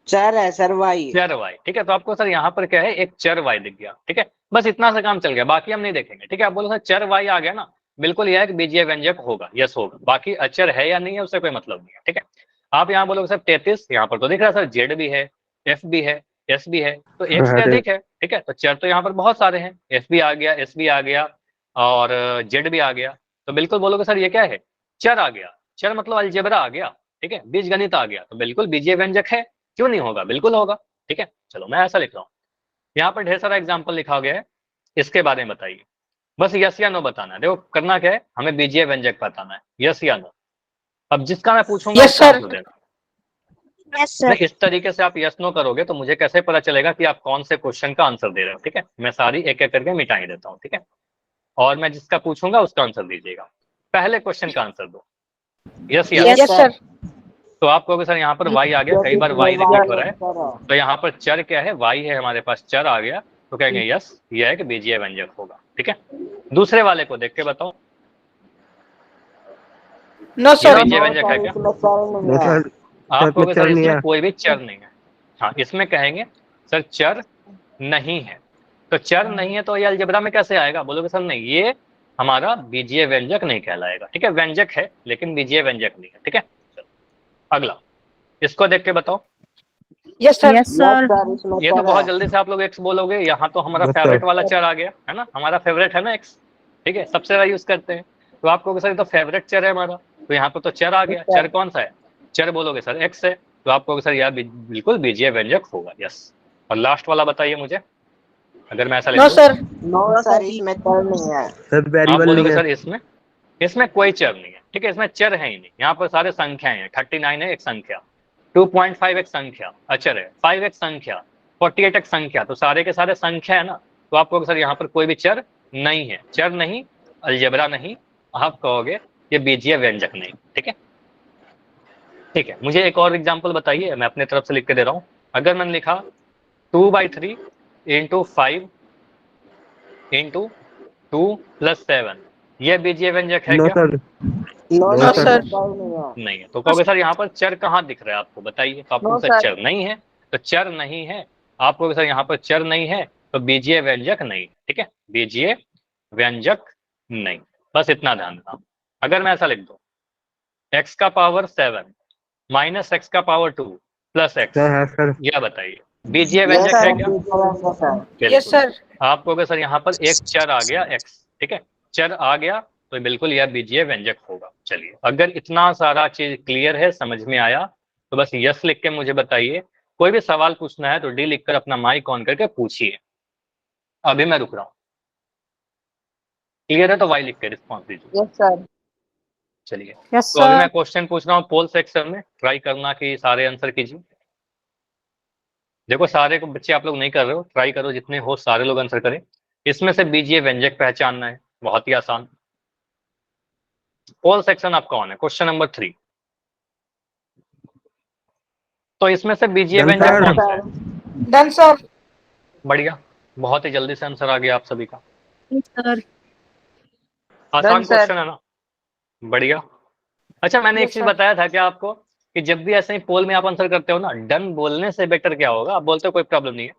चर है सर वाई। चर वाई, ठीक है। तो आपको सर यहाँ पर क्या है, एक चर वाई दिख गया, ठीक है, बस इतना सा काम चल गया, बाकी हम नहीं देखेंगे, ठीक है। आप बोलो सर चर वाई आ गया ना, बिल्कुल यह एक बीजीय व्यंजक होगा, यस होगा, बाकी अचर है या नहीं है उससे कोई मतलब नहीं है, ठीक है। आप यहाँ बोलोगे सर 33, यहाँ पर तो दिख रहा है सर जेड भी है, एफ भी है, एस भी है, तो एक से अधिक है, ठीक है। तो चर तो यहाँ पर बहुत सारे हैं, एफ भी आ गया, एस भी आ गया, और जेड भी आ गया, तो बिल्कुल बोलोगे सर ये क्या है, चर आ गया, चर मतलब अलजेब्रा आ गया, ठीक है, बीजगणित आ गया, तो बिल्कुल बीजीय व्यंजक है, क्यों नहीं होगा, बिल्कुल होगा, ठीक है। चलो मैं ऐसा लिख रहा हूँ, यहाँ पर ढेर सारा एग्जाम्पल लिखा गया है, इसके बारे में बताइए, बस यस या नो बताना है। देखो करना क्या है, हमें बीजीय व्यंजक बताना है, यस या नो। अब जिसका मैं पूछूंगा यस उसका सर। आंसर देना। यस नहीं, इस तरीके से आप यस नो करोगे तो मुझे कैसे पता चलेगा कि आप कौन से क्वेश्चन का आंसर दे रहे हो, ठीक है। मैं सारी एक एक करके मिटा ही देता हूँ, ठीक है, और मैं जिसका पूछूंगा उसका आंसर दीजिएगा। पहले क्वेश्चन का आंसर दो, यस या नो। Yes sir. तो आप कहोगे सर यहाँ पर वाई आ गया, कई बार वाई रिपीट हो रहा है, तो यहाँ पर चर क्या है, वाई है हमारे पास, चर आ गया, तो कहेंगे यस यह एक बीजीय व्यंजक होगा, ठीक है। दूसरे वाले को देख के बताओ, नो ये सर। बीजीय व्यंजक है क्या? सर आप कहोगे चर सर नहीं इसमें है। कोई भी चर नहीं है, हाँ इसमें कहेंगे सर चर नहीं है, तो चर नहीं है तो ये अलजेब्रा में कैसे आएगा, बोलोगे सर नहीं ये हमारा बीजीय व्यंजक नहीं कहलाएगा, ठीक है, व्यंजक है लेकिन बीजीय व्यंजक नहीं है, ठीक है। चलो अगला, इसको देख के बताओ। Yes sir. Yes sir. ये तो बहुत जल्दी से आप लोग एक्स बोलोगे, यहाँ तो हमारा Yes, फेवरेट sir. वाला चर आ गया है ना, हमारा फेवरेट है ना एक्स, ठीक है, सबसे ज्यादा यूज करते हैं, तो आप कहोगे सर ये तो फेवरेट चर है हमारा, तो यहाँ पर तो चर आ गया, चर कौन सा है, चर बोलोगे सर एक्स है, तो आप कहोगे सर यह बिल्कुल बीजीय व्यंजक होगा, यस। और लास्ट वाला बताइए मुझे, अगर मैं ऐसा लिख नो दूं, सर। नो सर इसमें चर नहीं है। सर आप वेरिएबल नहीं बोलोगे है। सर इसमें कोई चर नहीं है, ठीक है, इसमें चर है ही नहीं, यहाँ पर सारे संख्याएं हैं, 39 है एक संख्या, 2.5 एक संख्या अचर है, 5 एक संख्या, 48 एक संख्या, तो सारे के सारे संख्या है ना, तो आप कहोगे सर यहाँ पर कोई भी चर नहीं है, चर नहीं, अलजेब्रा नहीं, आप कहोगे ये बीजीय व्यंजक नहीं, ठीक है। ठीक है, मुझे एक और एग्जाम्पल बताइए, मैं अपने तरफ से लिख के दे रहा हूँ। अगर मैंने लिखा 2/3 × 5 × 2 + 7, यह बीजीय व्यंजक है नो क्या? सर। No no sir. नहीं है, तो कहोगे सर यहाँ पर चर कहाँ दिख रहा है आपको, बताइए। तो आपको नो सर सर। चर नहीं है, तो चर नहीं है, आप कहोगे सर यहाँ पर चर नहीं है तो बीजीय व्यंजक नहीं, ठीक है, बीजीय व्यंजक नहीं, बस इतना ध्यान रखना। अगर मैं ऐसा लिख दूं x का पावर 7 - x का पावर 2 + x, सर है सर। यह बताइए बीजीय व्यंजक है क्या? Yes sir. आप कहोगे सर यहाँ पर एक चर आ गया x, ठीक है, चर आ गया तो बिल्कुल यह बीजीय व्यंजक होगा। चलिए, अगर इतना सारा चीज क्लियर है, समझ में आया, तो बस यस लिख के मुझे बताइए। कोई भी सवाल पूछना है तो डी लिखकर अपना माइक ऑन करके पूछिए। अभी मैं रुक रहा हूँ। क्लियर है तो वाई लिख के रिस्पॉन्स दीजिए। Yes sir. चलिए, यस तो अभी मैं सर। क्वेश्चन पूछ रहा हूँ पोल सेक्शन में, ट्राई करना कि सारे आंसर कीजिए। देखो, सारे को बच्चे आप लोग नहीं कर रहे हो, ट्राई करो जितने हो सारे लोग आंसर करें। इसमें से बीजीय व्यंजक पहचानना है, बहुत ही आसान। पोल सेक्शन आपका ऑन है। क्वेश्चन नंबर 3, तो इसमें से बीजीय डन व्यंजक सर। कौन सा है? Done sir. बढ़िया, बहुत ही जल्दी से आंसर आ गया आप सभी का। सर। आसान डन सर। क्वेश्चन है ना? बढ़िया। अच्छा, मैंने एक यस चीज सर। बताया था क्या आपको कि जब भी ऐसे ही पोल में आप आंसर करते हो ना, डन बोलने से बेटर क्या होगा? आप बोलते हो कोई प्रॉब्लम नहीं है,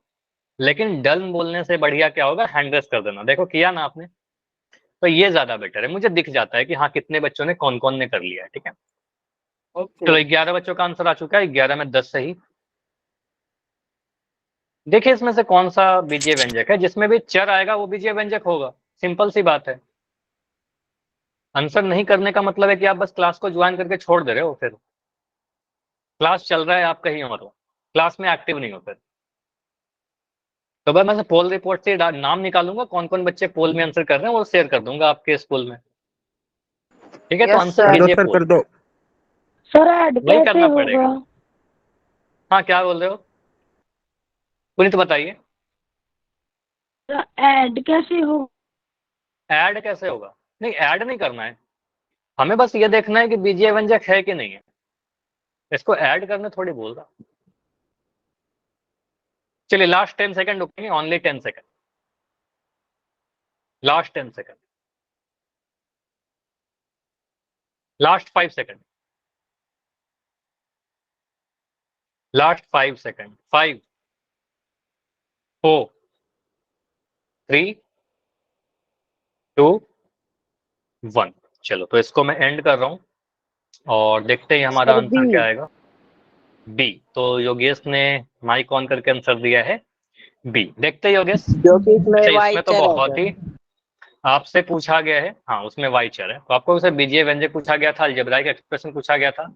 लेकिन डन बोलने से बढ़िया क्या होगा? हैंड रेस कर देना। देखो किया ना आपने, तो ये ज्यादा बेटर है। मुझे दिख जाता है कि हाँ कितने बच्चों ने कौन कौन ने कर लिया है। ठीक है, चलो 11 बच्चों का आंसर आ चुका है, 11 में 10 सही। देखिए, इसमें से कौन सा बीजीय व्यंजक है जिसमें भी चर आएगा वो बीजीय व्यंजक होगा? सिंपल सी बात है। आंसर नहीं करने का मतलब है कि आप बस क्लास को ज्वाइन करके छोड़ दे रहे हो, फिर क्लास चल रहा है, आप कहीं और हो, क्लास में एक्टिव नहीं हो फिर। तो बस मैं पोल रिपोर्ट से नाम निकालूंगा, कौन कौन बच्चे पोल में आंसर कर रहे हैं वो शेयर कर दूंगा आपके स्कूल में। ठीक है, तो यस आंसर सर। कर दो कीजिए सर, पोल। कर दो। सर ऐड वही कैसे करना होगा? पड़ेगा। हाँ, क्या बोल रहे हो? पुनीत बताइए। ऐड कैसे होगा? ऐड कैसे होगा? नहीं, ऐड नहीं करना है, हमें बस ये देखना है कि बीजीय व्यंजक है कि नहीं है। इसको ऐड करने थोड़ी बोल रहा। चलिए, लास्ट 10 सेकंड रुकेंगे, only 10 second, last 10 second, last 5 second, last 5 second, 5 4 3 2 1। चलो, तो इसको मैं एंड कर रहा हूं और देखते ही हमारा सर आंसर बी। क्या आएगा। बी। तो योगेश ने माइक ऑन करके आंसर दिया है बी। देखते हैं योगेश। जो कि इसमें अच्छा, वाई इसमें तो चर है बहुत सर। ही आपसे पूछा गया है, हाँ उसमें वाई चर है, तो आपको उसे बीजीय व्यंजक पूछा गया था, अलजेब्राइक एक्सप्रेशन पूछा गया था।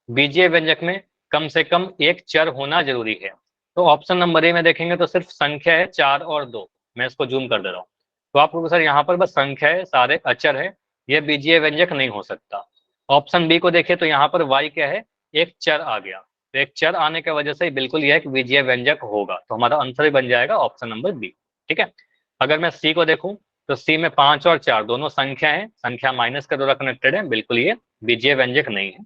बीजीय व्यंजक में कम से कम एक चर होना जरूरी है। तो ऑप्शन नंबर ए में देखेंगे तो सिर्फ संख्या है 4 और 2। मैं इसको जूम कर दे रहा हूँ, तो आपको सर यहाँ पर बस संख्या है, सारे अचर है, यह बीजीय व्यंजक नहीं हो सकता। ऑप्शन बी को देखें तो यहाँ पर वाई क्या है? एक चर आ गया, तो एक चर आने की वजह से बिल्कुल यह एक बीजीय व्यंजक होगा, तो हमारा आंसर ही बन जाएगा ऑप्शन नंबर बी। ठीक है, अगर मैं सी को देखूं तो सी में 5 और 4 दोनों संख्या है, संख्या माइनस के द्वारा कनेक्टेड है, बिल्कुल ये बीजीय व्यंजक नहीं है।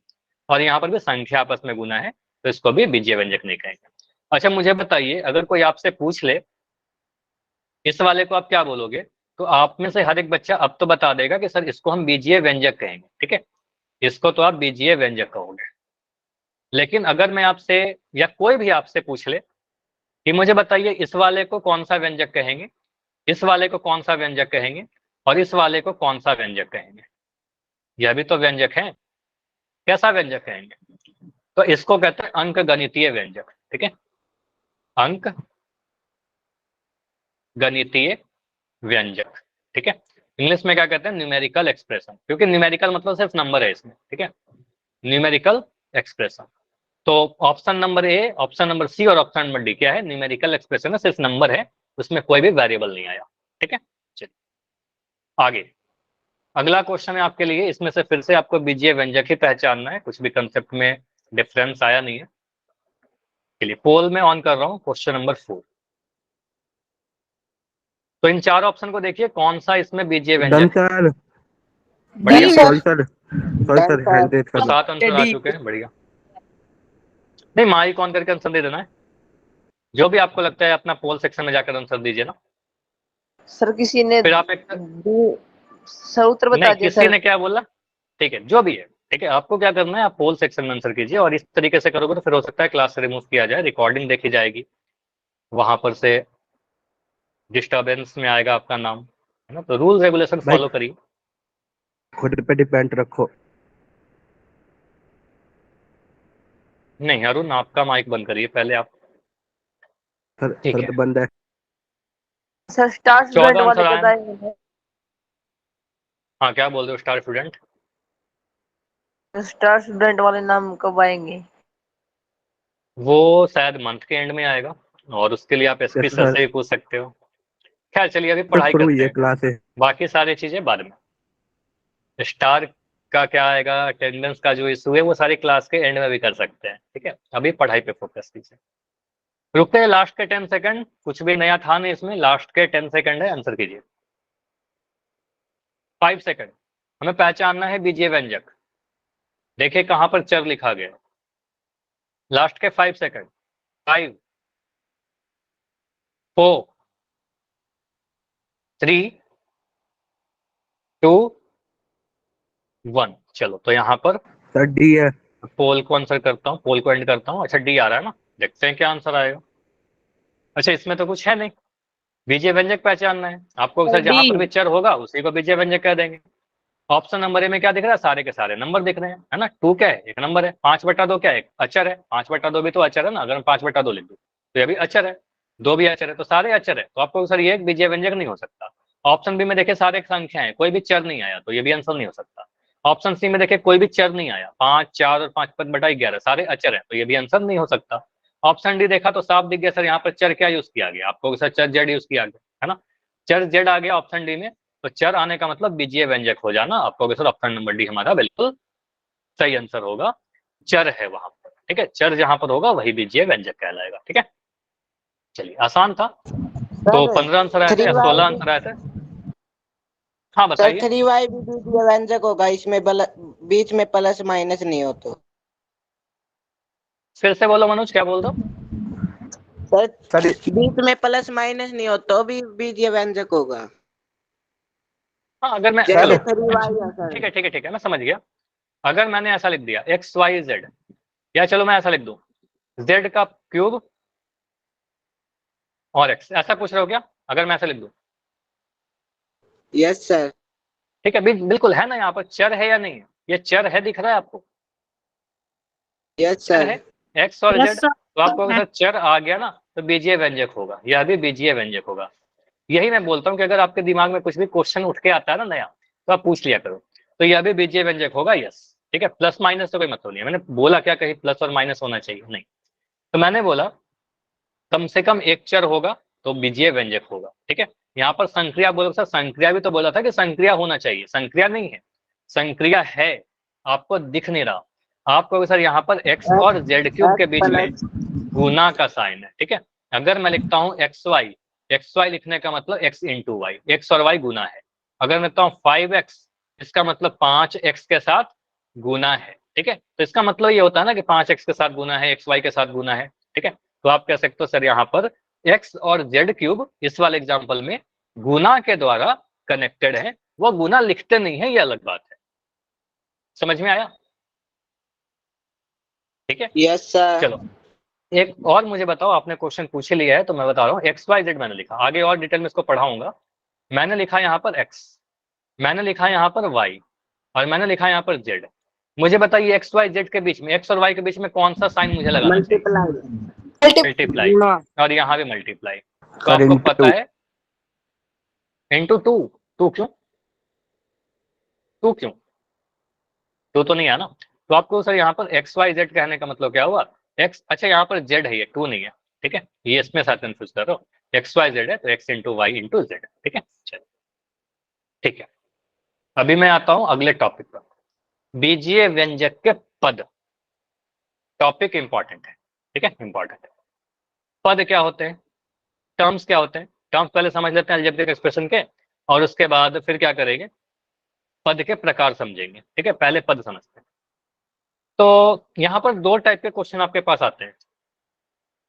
और यहाँ पर भी संख्या आपस में गुना है, तो इसको भी बीजीय व्यंजक नहीं कहेंगे। अच्छा, मुझे बताइए, अगर कोई आपसे पूछ ले इस वाले को आप क्या बोलोगे, तो आप में से हर एक बच्चा अब तो बता देगा कि सर इसको हम बीजीय व्यंजक कहेंगे। ठीक है, इसको तो आप बीजीय व्यंजक कहोगे। लेकिन अगर मैं आपसे या कोई भी आपसे पूछ ले कि मुझे बताइए इस वाले को कौन सा व्यंजक कहेंगे, इस वाले को कौन सा व्यंजक कहेंगे, और इस वाले को कौन सा व्यंजक कहेंगे, यह भी तो व्यंजक है, कैसा व्यंजक कहेंगे? तो इसको कहते हैं अंक गणितीय व्यंजक। ठीक है, अंक गणितीय व्यंजक। ठीक है, इंग्लिश में क्या कहते हैं? न्यूमेरिकल एक्सप्रेशन, क्योंकि न्यूमेरिकल मतलब सिर्फ नंबर है इसमें। ठीक है, न्यूमेरिकल एक्सप्रेशन। तो option number a, option number c और ऑप्शन नंबर डी क्या है? न्यूमेरिकल एक्सप्रेशन है, सिर्फ नंबर है, उसमें कोई भी वेरिएबल नहीं आया। ठीक है, चलिए आगे। अगला क्वेश्चन है आपके लिए, इसमें से फिर से आपको बीजीय व्यंजक ही पहचानना है, कुछ भी कंसेप्ट में डिफरेंस आया नहीं है। चलिए, पोल में ऑन कर रहा हूं क्वेश्चन नंबर 4। तो इन चार ऑप्शन को देखिए, कौन सा इसमें बीजीय डन व्यंजक है? सर। बढ़िया, sorry sir, sorry done sir, sir. Hand raise तो कर दो। 7 आंसर आ चुके हैं। बढ़िया, नहीं माइक ऑन करके आंसर दे देना है, जो भी आपको लगता है अपना पोल सेक्शन में जाकर आंसर दीजिए ना। सर किसी ने फिर आप एक, सर उत्तर बता नहीं दिया किसी सर। ने क्या बोला, ठीक है जो भी है, ठीक है, आपको क्या करना है, आप पोल सेक्शन में आंसर कीजिए, और इस तरीके से करोगे तो फिर हो सकता है क्लास से रिमूव किया जाए, रिकॉर्डिंग देखी जाएगी, वहां पर से डिस्टर्बेंस में आएगा आपका नाम, है ना? तो रूल रेगुलेशन भाई फॉलो करिए। खुद पे डिपेंड रखो। नहीं अरुण, आपका माइक बंद करिए पहले आप। सर ठीक सर है, तो बंद है। सर स्टार 14 स्टूडेंट वाले आंसर आए। बताएंगे। हाँ क्या बोल रहे हो स्टार स्टूडेंट? स्टार स्टूडेंट वाले नाम कब आएंगे? वो शायद मंथ के एंड में आएगा, और उसके लिए आप एसपी सर सर से भी पूछ सकते हो। खैर चलिए अभी तो पढ़ाई शुरू हुई करते है हैं, क्लासेस। बाकी सारी चीजें बाद में। स्टार का क्या आएगा, अटेंडेंस का जो इशू है वो सारी क्लास के एंड में भी कर सकते हैं, ठीक है। अभी पढ़ाई पे फोकस कीजिए। रुकते हैं लास्ट के 10 सेकंड, कुछ भी नया था नहीं इसमें, लास्ट के 10 सेकंड है, आंसर कीजिए। 5 सेकंड। हमें पहचानना है बीजीय व्यंजक। देखिए कहां पर चर लिखा गया। लास्ट के 5 सेकंड। 5 4 3 2 1। चलो तो यहाँ पर सर डी है। पोल को आंसर करता हूँ, पोल को एंड करता हूँ। अच्छा डी आ रहा है ना, देखते हैं क्या आंसर आएगा। अच्छा इसमें तो कुछ है नहीं, बीजीय व्यंजक पहचानना है आपको। सर जहां पर भी चर होगा उसी को बीजीय व्यंजक कह देंगे। ऑप्शन नंबर ए में क्या दिख रहा है, सारे के सारे नंबर दिख रहे हैं, है ना। 2 क्या है, एक नंबर है। 5/2 क्या है, एक अचर है। 5/2 भी तो अचर है ना, अगर हम 5/2 लिख दूं तो ये भी अचर है। 2 भी अचर है, तो सारे अचर है। तो आपको सर ये एक बीजीय व्यंजक नहीं हो सकता। ऑप्शन बी में देखिए सारे संख्या है, कोई भी चर नहीं आया, तो ये भी आंसर नहीं हो सकता। ऑप्शन सी में देखिए कोई भी चर नहीं आया, 5 4 और 5/11 सारे अचर है, तो ये भी आंसर नहीं हो सकता। ऑप्शन डी देखा तो साफ दिख गया सर, यहाँ पर चर क्या यूज किया गया आपको, सर चर जेड यूज किया गया, है ना। चर जेड आ गया ऑप्शन डी में, तो चर आने का मतलब बीजीय व्यंजक हो जाना। आपको सर ऑप्शन नंबर डी हमारा बिल्कुल सही आंसर होगा। चर है वहां पर, ठीक है। चर जहां पर होगा वही बीजीय व्यंजक कहलाएगा, ठीक है। चलिए आसान था। तो सर 15 आंसर आए थे या 16 आंसर आए थे? हाँ सर बताइए। 3y भी बीजीय व्यंजक होगा, इसमें बीच में प्लस माइनस नहीं हो तो। फिर से बोलो मनोज, क्या बोल दो। सर सर बीच में प्लस माइनस नहीं हो तो भी बीजीय व्यंजक होगा। हाँ अगर मैं जैसे चलो 3y है सर। ठीक है ठीक है ठीक है, मैं समझ गया। अगर मैंने ऐसा लिख दिया एक्स वाई जेड, या चलो मैं ऐसा लिख दूं जेड का क्यूब और एक्स, ऐसा पूछ रहे हो क्या? अगर मैं ऐसा लिख दूं, यस सर। ठीक है। बिल्कुल है ना, यहाँ पर चर है या नहीं है, ये चर है दिख रहा है आपको, यस चर सर। है एक्स और यस जेड। सर। तो आपको अगर चर आ गया ना तो बीजीय व्यंजक होगा, यह भी बीजीय व्यंजक होगा। यही मैं बोलता हूँ कि अगर आपके दिमाग में कुछ भी क्वेश्चन उठ के आता है ना नया, तो आप पूछ लिया करो, तो यह भी बीजीय व्यंजक होगा, यस। ठीक है, प्लस माइनस तो कोई मतलब नहीं है। मैंने बोला क्या कहीं प्लस और माइनस होना चाहिए, नहीं। तो मैंने बोला कम से कम एक चर होगा तो बीजीय व्यंजक होगा, ठीक है। यहाँ पर संक्रिया बोला सर, संक्रिया भी तो बोला था कि संक्रिया होना चाहिए, संक्रिया नहीं है, संक्रिया है, आपको दिख नहीं रहा। आपको सर यहाँ पर एक्स और जेड क्यूब के बीच में गुना का साइन है, ठीक है। अगर मैं लिखता हूँ एक्स वाई लिखने का मतलब एक्स इंटू वाई, एक्स और वाई गुना है। अगर मैं लिखता हूँ 5x, इसका मतलब 5x के साथ गुना है, ठीक है। तो इसका मतलब ये होता है ना कि 5x के साथ गुना है, एक्स वाई के साथ गुना है, ठीक है। तो आप कह सकते हो सर यहाँ पर एक्स और जेड क्यूब इस वाले एग्जाम्पल में गुना के द्वारा कनेक्टेड है। वो गुना लिखते नहीं है, ये अलग बात है। समझ में आया? ठीक है यस सर। चलो एक और मुझे बताओ, आपने क्वेश्चन पूछ ही लिया है तो मैं बता रहा हूँ। एक्स वाई जेड मैंने लिखा, आगे और डिटेल में इसको पढ़ाऊंगा। मैंने लिखा यहाँ पर एक्स, मैंने लिखा यहाँ पर वाई, और मैंने लिखा यहाँ पर जेड। मुझे बताइए एक्स वाई जेड के बीच में, एक्स और वाई के बीच में कौन सा साइन मुझे लगाना चाहिए? मल्टीप्लाई। मल्टीप्लाई। और यहाँ भी मल्टीप्लाई। तो सर आपको इंटू। पता है इंटू टू। टू क्यों? टू क्यों? टू तो नहीं है ना। तो आपको सर यहाँ पर एक्स वाई जेड कहने का मतलब क्या हुआ? एक्स, अच्छा यहाँ पर जेड है, ये टू नहीं है, ठीक है। ये इसमें साथ कंफ्यूज कर रहे हो। एक्स वाई जेड है तो x into y into z, ठीक है। चलो ठीक है, अभी मैं आता हूं अगले टॉपिक पर, बीजीय व्यंजक के पद। टॉपिक इंपॉर्टेंट है, ठीक है, इंपॉर्टेंट है। पद क्या होते हैं, टर्म्स क्या होते हैं? टर्म्स पहले समझ लेते हैं अलजेब्रिक एक्सप्रेशन के, और उसके बाद फिर क्या करेंगे, पद के प्रकार समझेंगे, ठीक है। पहले पद समझते हैं। तो यहाँ पर दो टाइप के क्वेश्चन आपके पास आते हैं,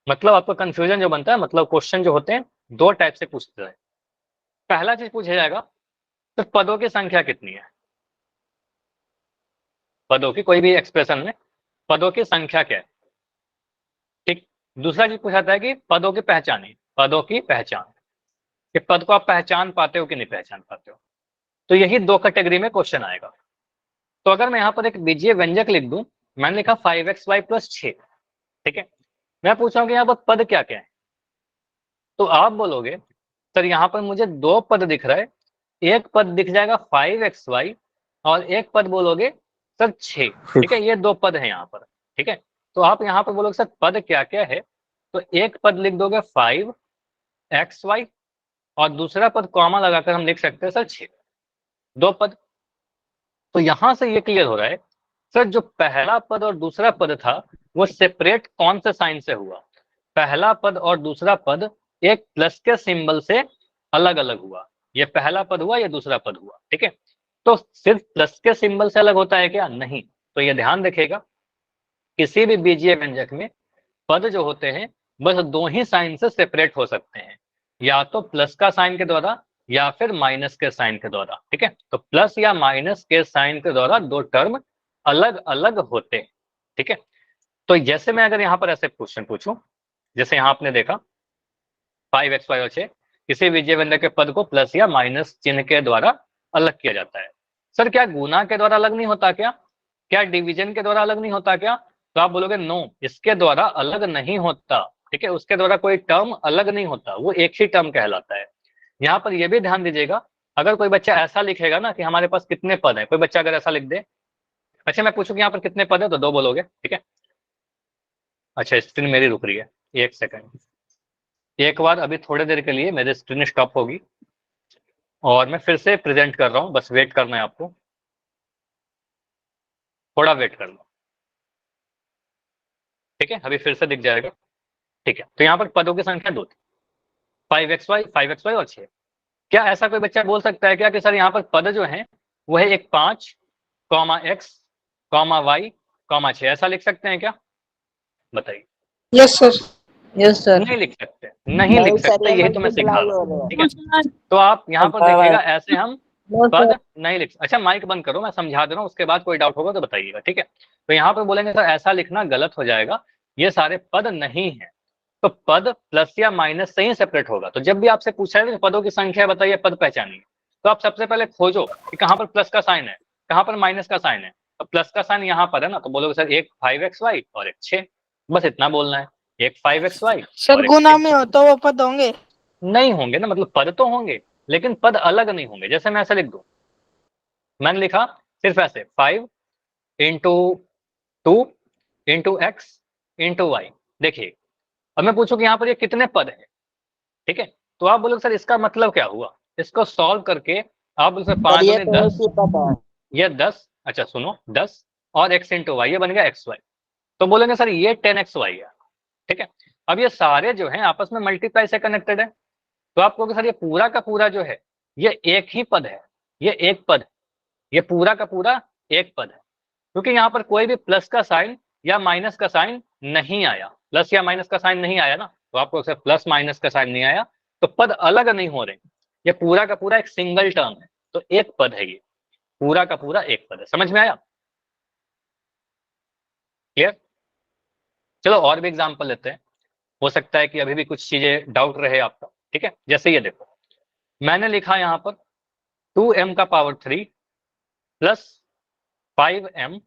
मतलब आपको कंफ्यूजन जो बनता है, मतलब क्वेश्चन जो होते हैं दो टाइप से पूछते हैं। पहला चीज पूछा जाएगा तो पदों की संख्या कितनी है, पदों की कोई भी एक्सप्रेशन में पदों की संख्या क्या है, ठीक। दूसरा चीज पूछा जाता है कि पदों की पहचानी, पदों की पहचान, कि पद को आप पहचान पाते हो कि नहीं पहचान पाते हो। तो यही दो कैटेगरी में क्वेश्चन आएगा। तो अगर मैं यहाँ पर एक बीजीय व्यंजक लिख दूं, मैंने लिखा 5xy + 6, ठीक है। मैं पूछा कि यहाँ पर पद क्या क्या है, तो आप बोलोगे सर यहाँ पर मुझे 2 पद दिख रहा है, एक पद दिख जाएगा 5xy और एक पद बोलोगे सर 6, ठीक है, ये 2 पद है यहाँ पर, ठीक है। तो आप यहाँ पर बोलोगे सर पद क्या क्या है, तो एक पद लिख दोगे 5xy और दूसरा पद कॉमा लगाकर हम लिख सकते हैं सर 6, 2 पद। तो यहां से ये क्लियर हो रहा है सर जो पहला पद और दूसरा पद था वो सेपरेट कौन से साइन से हुआ, पहला पद और दूसरा पद एक प्लस के सिंबल से अलग अलग हुआ, ये पहला पद हुआ, ये दूसरा पद हुआ, ठीक है। तो सिर्फ प्लस के सिंबल से अलग होता है क्या? नहीं। तो ये ध्यान रखिएगा, किसी भी बीजीय व्यंजक में पद जो होते हैं बस 2 ही साइन से सेपरेट हो सकते हैं, या तो प्लस का साइन के द्वारा या फिर माइनस के साइन के द्वारा, ठीक है। तो प्लस या माइनस के साइन के द्वारा 2 टर्म अलग अलग होते हैं, ठीक है। तो जैसे मैं अगर यहाँ पर ऐसे क्वेश्चन पूछूं, जैसे यहाँ आपने देखा 5xy और 6, किसी बीजीय व्यंजक के पद को प्लस या माइनस चिन्ह के द्वारा अलग किया जाता है। सर क्या गुना के द्वारा अलग नहीं होता क्या? क्या डिवीजन के द्वारा अलग नहीं होता क्या? तो आप बोलोगे नो, इसके द्वारा अलग नहीं होता, ठीक है, उसके द्वारा कोई टर्म अलग नहीं होता, वो एक ही टर्म कहलाता है। यहाँ पर यह भी ध्यान दीजिएगा, अगर कोई बच्चा ऐसा लिखेगा ना कि हमारे पास कितने पद हैं, कोई बच्चा अगर ऐसा लिख दे, अच्छा मैं पूछूं कि यहाँ पर कितने पद है, तो 2 बोलोगे, ठीक है। अच्छा स्क्रीन मेरी रुक रही है, 1 सेकंड, एक बार अभी थोड़ी देर के लिए मेरी स्क्रीन स्टॉप होगी और मैं फिर से प्रेजेंट कर रहा हूँ, बस वेट करना है आपको, थोड़ा वेट कर लो, ठीक है, अभी फिर से दिख जाएगा, ठीक है। तो यहाँ पर पदों की संख्या 2 थी, 5xy और 6। क्या ऐसा कोई बच्चा बोल सकता है क्या कि सर यहाँ पर पद जो है वो है एक 5, x, y, 6, ऐसा लिख सकते हैं क्या? बताइए। Yes sir. Yes sir. नहीं लिख सकते, नहीं लिख सकते, यही तो मैं सिखा रहा हूँ, ठीक है। तो आप यहाँ पर देखिएगा ऐसे हम पद नहीं लिख, अच्छा माइक बंद करो, मैं समझा दे रहा हूँ, उसके बाद कोई डाउट होगा तो बताइएगा, ठीक है। तो यहाँ पर बोलेंगे सर ऐसा लिखना गलत हो जाएगा, ये सारे पद नहीं है। तो पद प्लस या माइनस से ही सेपरेट होगा। तो जब भी आपसे पूछा है पदों की संख्या बताइए, पद पहचानिए, तो आप सबसे पहले खोजो कि कहाँ पर प्लस का साइन है, कहाँ पर माइनस का साइन है। तो प्लस का साइन यहाँ पर है ना, तो बोलोगे सर एक 5xy और एक 6, बस इतना बोलना है, एक 5xy सर गुना में हो तो वो पद होंगे? नहीं होंगे ना, मतलब पद तो होंगे लेकिन पद अलग नहीं होंगे। जैसे मैं ऐसा लिख दूं, मैंने लिखा सिर्फ ऐसे 5 into 2 into x into y, देखिए अब मैं पूछूं कि यहाँ पर ये कितने पद है, ठीक है। तो आप बोलोगे सर इसका मतलब क्या हुआ, इसको सॉल्व करके आप बोलोगे सर 5 दूनी 10, ये 10, अच्छा सुनो 10 और x इंटू वाई, ये बन गया xy। तो बोलेंगे सर ये 10xy है, ठीक है। अब ये सारे जो हैं आपस में मल्टीप्लाई से कनेक्टेड है, तो आप कहोगे सर ये पूरा का पूरा जो है ये एक ही पद है, ये एक पद, ये पूरा का पूरा एक पद है, क्योंकि यहाँ पर कोई भी प्लस का साइन या माइनस का साइन नहीं आया, प्लस या माइनस का साइन नहीं आया ना, तो आपको सर प्लस माइनस का साइन नहीं आया तो पद अलग नहीं हो रहे, ये पूरा का पूरा एक सिंगल टर्म है, तो एक पद है, ये पूरा का पूरा एक पद है। समझ में आया? क्लियर? चलो और भी एग्जांपल लेते हैं, हो सकता है कि अभी भी कुछ चीजें डाउट रहे आपका, ठीक है। जैसे ये देखो, मैंने लिखा यहाँ पर 2m का पावर 3 प्लस 5m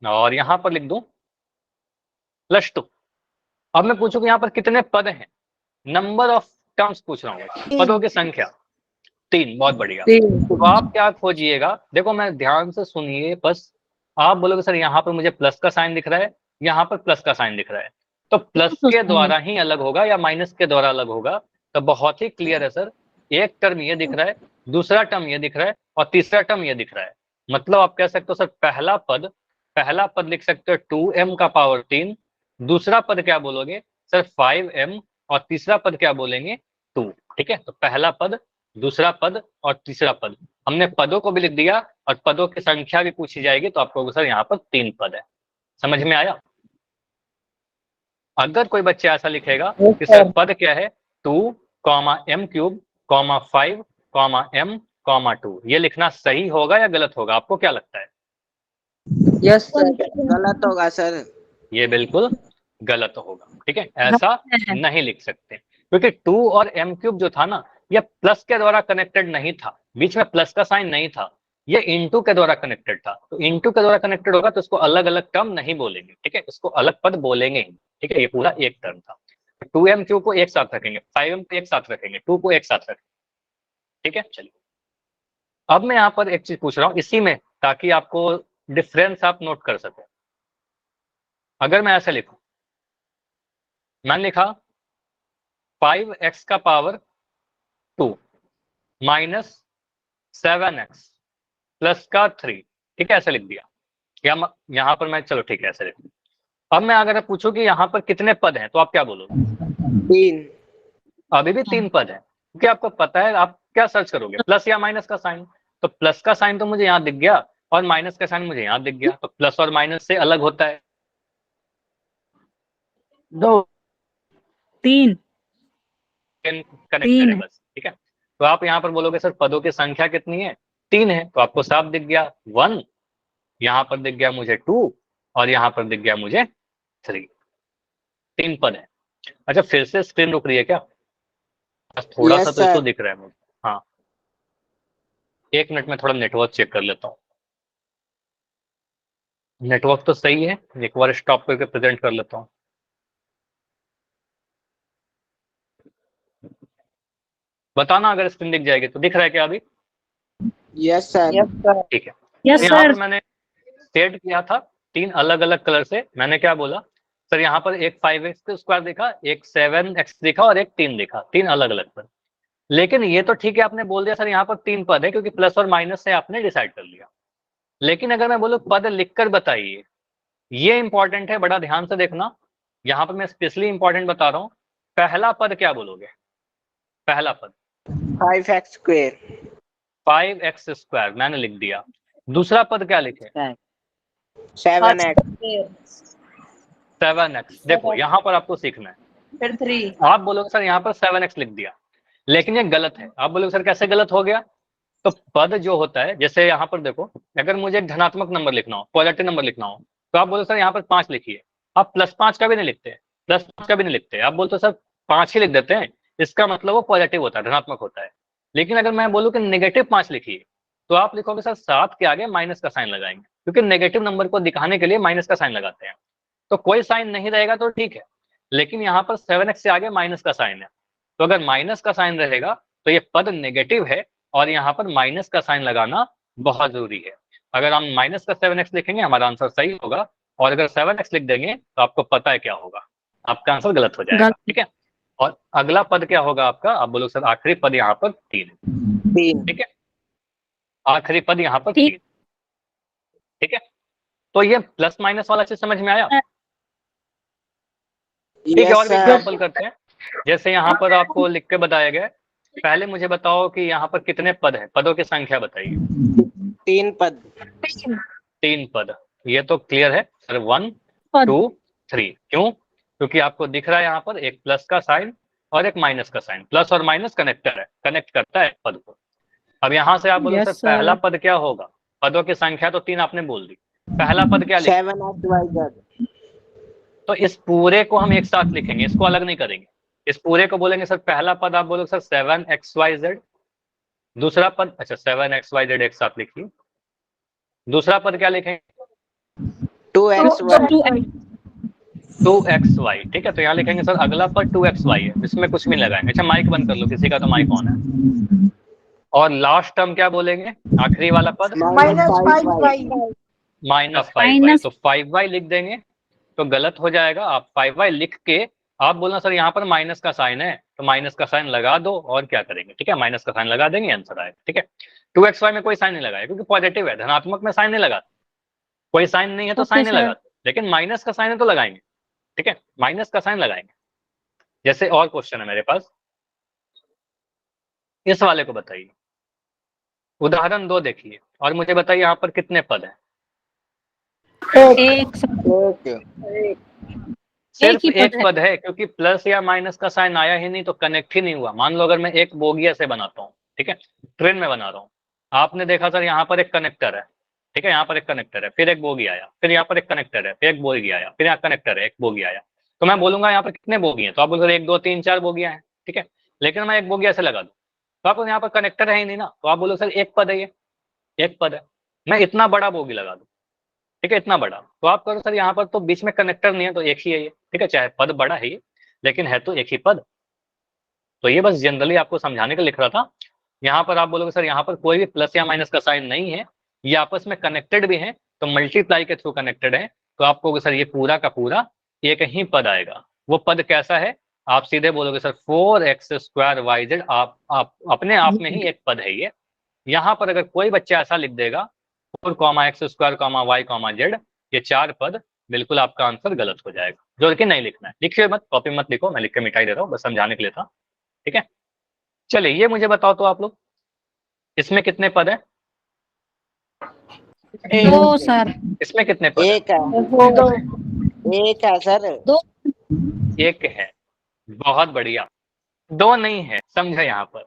और यहाँ पर लिख दूं प्लस 2। अब मैं पूछूं कि यहाँ पर कितने पद हैं, नंबर ऑफ टर्म्स पूछ रहा हूँ, पदों की संख्या 3, बहुत बढ़िया। तो आप क्या खोजिएगा, देखो मैं ध्यान से सुनिए बस, आप बोलोगे सर यहाँ पर मुझे प्लस का साइन दिख रहा है, यहाँ पर प्लस का साइन दिख रहा है, तो प्लस के द्वारा ही अलग होगा या माइनस के द्वारा अलग होगा? तो बहुत ही क्लियर है सर, एक टर्म ये दिख रहा है, दूसरा टर्म ये दिख रहा है और तीसरा टर्म ये दिख रहा है, मतलब आप कह सकते हो सर पहला पद लिख सकते हो 2m का पावर 3, दूसरा पद क्या बोलोगे सर 5m और तीसरा पद क्या बोलेंगे 2, ठीक है। तो पहला पद, दूसरा पद और तीसरा पद, हमने पदों को भी लिख दिया और पदों की संख्या भी पूछी जाएगी तो आपको सर यहाँ पर 3 पद है। समझ में आया? अगर कोई बच्चा ऐसा लिखेगा कि सर पद क्या है 2, m क्यूब, 5, m, 2, ये लिखना सही होगा या गलत होगा, आपको क्या लगता है? यस सर, गलत होगा सर, ये बिल्कुल गलत होगा, ठीक है, ऐसा नहीं लिख सकते, क्योंकि 2 और m क्यूब जो था ना, ये प्लस के द्वारा कनेक्टेड नहीं था, बीच में प्लस का साइन नहीं था, ये इनटू के द्वारा कनेक्टेड था। तो इनटू के द्वारा कनेक्टेड होगा तो इसको अलग अलग टर्म नहीं बोलेंगे, ठीक है, इसको अलग पद बोलेंगे ही, ठीक है, ये पूरा एक टर्म था। 2m क्यू को एक साथ रखेंगे, 5m को एक साथ रखेंगे, 2 को एक साथ रखेंगे। ठीक है, चलिए अब मैं यहाँ पर एक चीज पूछ रहा हूँ इसी में, ताकि आपको डिफरेंस आप नोट कर सके। अगर मैं ऐसे लिखूं, मैंने लिखा 5x का पावर 2 माइनस 7x प्लस का 3, ठीक है, ऐसे लिख दिया। या यहाँ पर मैं, चलो ठीक है ऐसे लिख दिया। अब मैं अगर पूछूं कि यहाँ पर कितने पद हैं, तो आप क्या बोलोगे? 3। अभी भी 3 पद है, क्योंकि आपको पता है आप क्या सर्च करोगे, प्लस या माइनस का साइन। तो प्लस का साइन तो मुझे यहाँ दिख गया और माइनस का साइन मुझे यहाँ दिख गया, तो प्लस और माइनस से अलग होता है 2 3 कनेक्टर है बस। ठीक है, तो आप यहाँ पर बोलोगे सर पदों की संख्या कितनी है? 3 है, तो आपको साफ दिख गया 1, यहाँ पर दिख गया मुझे 2 और यहाँ पर दिख गया मुझे 3। 3 पद है। अच्छा, फिर से स्क्रीन रुक रही है क्या? बस थोड़ा Yes, सा तो इसको sir. दिख रहा है मुझे। हाँ, 1 मिनट में थोड़ा नेटवर्क चेक कर लेता हूँ। नेटवर्क तो सही है, एक बार स्टॉप करके प्रेजेंट कर लेता हूँ। बताना अगर स्क्रीन दिख जाएगी तो। दिख रहा है क्या अभी? Yes, sir. यस सर ठीक है। यस तो यहाँ सर पर मैंने सेट किया था 3 अलग अलग कलर से। मैंने क्या बोला सर, यहाँ पर एक 5x स्क्वायर दिखा, एक 7x दिखा और एक 3 दिखा, 3 अलग अलग पद। लेकिन ये तो ठीक है, आपने बोल दिया सर यहाँ पर 3 पद है, क्योंकि प्लस और माइनस से आपने डिसाइड कर लिया। लेकिन अगर मैं बोलूँ पद लिखकर बताइए, ये इंपॉर्टेंट है, बड़ा ध्यान से देखना। यहाँ पर मैं स्पेशली इंपॉर्टेंट बता रहा हूँ। पहला पद क्या बोलोगे? पहला पद 5x square. 5x स्क्वायर मैंने लिख दिया। दूसरा पद क्या लिखे? 7x. 7x। देखो यहाँ पर आपको सीखना है। फिर 3 आप बोलोगे सर यहाँ पर 7x लिख दिया, लेकिन ये गलत है। आप बोलोगे सर कैसे गलत हो गया? तो पद जो होता है, जैसे यहाँ पर देखो, अगर मुझे एक धनात्मक नंबर लिखना हो, पॉजिटिव नंबर लिखना हो, तो आप बोलो सर यहाँ पर 5 लिखिए। आप +5 का भी नहीं लिखते, +5 का भी नहीं लिखते, आप बोलते सर 5 ही लिख देते हैं, इसका मतलब वो पॉजिटिव होता है, धनात्मक होता है। लेकिन अगर मैं बोलूँ कि -5 लिखिए, तो आप लिखोगे सर 7 के आगे माइनस का साइन लगाएंगे, क्योंकि नेगेटिव नंबर को दिखाने के लिए माइनस का साइन लगाते हैं। तो कोई साइन नहीं रहेगा तो ठीक है, लेकिन यहाँ पर 7x से आगे माइनस का साइन है, तो अगर माइनस का साइन रहेगा तो ये पद नेगेटिव है और यहाँ पर माइनस का साइन लगाना बहुत जरूरी है। अगर हम माइनस का 7x लिखेंगे हमारा आंसर सही होगा, और अगर 7x लिख देंगे तो आपको पता है क्या होगा, आपका आंसर गलत हो जाएगा। ठीक है, और अगला पद क्या होगा आपका? आप बोलो सर आखिरी पद यहाँ पर 3। 3. ठीक है, आखिरी पद यहाँ पर 3। ठीक है, तो ये प्लस माइनस वाला चीज समझ में आया? ठीक है, Yes, और भी sir. एग्जाम्पल करते हैं। जैसे यहाँ पर आपको लिख के बताया गया है। पहले मुझे बताओ कि यहाँ पर कितने पद हैं, पदों की संख्या बताइए। 3 पद. 3 पद, ये तो क्लियर है सर। 1 2 3। क्यों? क्योंकि आपको दिख रहा है यहाँ पर एक प्लस का साइन और एक माइनस का साइन। प्लस और माइनस कनेक्टर है, कनेक्ट करता है पद को। अब यहाँ से आप बोलो Yes, सर sir. पहला पद क्या होगा? पदों की संख्या तो 3 आपने बोल दी, पहला पद क्या लिखें? 7xyz. तो इस पूरे को हम एक साथ लिखेंगे, इसको अलग नहीं करेंगे। इस पूरे को बोलेंगे सर पहला पद, आप बोलोगे सर 7xyz। दूसरा पद, अच्छा 7xyz एक साथ लिखिए। दूसरा पद क्या लिखेंगे? 2xy. 2xy। ठीक है, तो यहाँ लिखेंगे सर अगला पद 2xy है, इसमें कुछ भी लगाएंगे। अच्छा माइक बंद कर लो, किसी का तो माइक ऑन है। और लास्ट टर्म क्या बोलेंगे? आखिरी वाला पद -5y. -5y। तो 5y लिख देंगे तो गलत हो जाएगा। आप 5y लिख के आप बोलना सर यहाँ पर माइनस का साइन है, तो माइनस का साइन लगा दो और क्या करेंगे। ठीक है, माइनस का साइन लगा देंगे, आंसर आएगा। ठीक है, 2xy में कोई साइन नहीं लगाया क्योंकि पॉजिटिव है, धनात्मक में साइन नहीं लगाते। कोई साइन नहीं है तो साइन नहीं लगाते, लेकिन माइनस का साइन है तो लगाएंगे। ठीक है, माइनस का साइन लगाएंगे। जैसे और क्वेश्चन है मेरे पास, इस वाले को बताइए। उदाहरण 2 देखिए और मुझे बताइए यहाँ पर कितने पद हैं? एक. सिर्फ एक पद है, क्योंकि प्लस या माइनस का साइन आया ही नहीं तो कनेक्ट ही नहीं हुआ। मान लो अगर मैं एक बोगिया से बनाता हूँ, ठीक है, ट्रेन में बना रहा हूँ, आपने देखा सर यहाँ पर एक कनेक्टर है। ठीक है, यहाँ पर एक कनेक्टर है, फिर एक बोगी आया, फिर यहाँ पर एक कनेक्टर है, फिर एक बोगी आया, फिर यहाँ कनेक्टर है, एक बोगी आया। तो मैं बोलूंगा यहाँ पर कितने बोगी हैं? तो आप बोलोगे 1 2 3 4 बोगियां हैं। ठीक है, लेकिन मैं एक बोगिया से लगा दूं तो आपको यहाँ पर कनेक्टर है ही नहीं ना, तो आप बोलो सर एक पद है, ये एक पद है। मैं इतना बड़ा बोगी लगा दूं, ठीक है, इतना बड़ा, तो आप करो सर यहाँ पर तो बीच में कनेक्टर नहीं है तो एक ही है ये। ठीक है, चाहे पद बड़ा है ये, लेकिन है तो एक ही पद। तो ये बस जनरली आपको समझाने के लिए लिख रहा था। यहाँ पर आप बोलोगे सर यहाँ पर कोई भी प्लस या माइनस का साइन नहीं है, ये आपस में कनेक्टेड भी है, तो मल्टीप्लाई के थ्रू कनेक्टेड है, तो आप कहोगे सर ये पूरा का पूरा एक ही पद आएगा। वो पद कैसा है, आप सीधे बोलोगे सर 4x² yz, आप अपने आप में ही एक पद है ये। यहाँ पर अगर कोई बच्चा ऐसा लिख देगा 4, x², y, z, ये 4 पद, बिल्कुल आपका आंसर गलत हो जाएगा। जो कि नहीं लिखना है, लिखिए मत, कॉपी मत लिखो, मैं लिख के मिटाई दे रहा हूँ, बस समझाने के लिए था। ठीक है, चलिए ये मुझे बताओ तो आप लोग, इसमें कितने पद है? 2 सर। इसमें कितने पद है? एक है सर। 2। एक है, बहुत बढ़िया। 2 नहीं है, समझो यहाँ पर।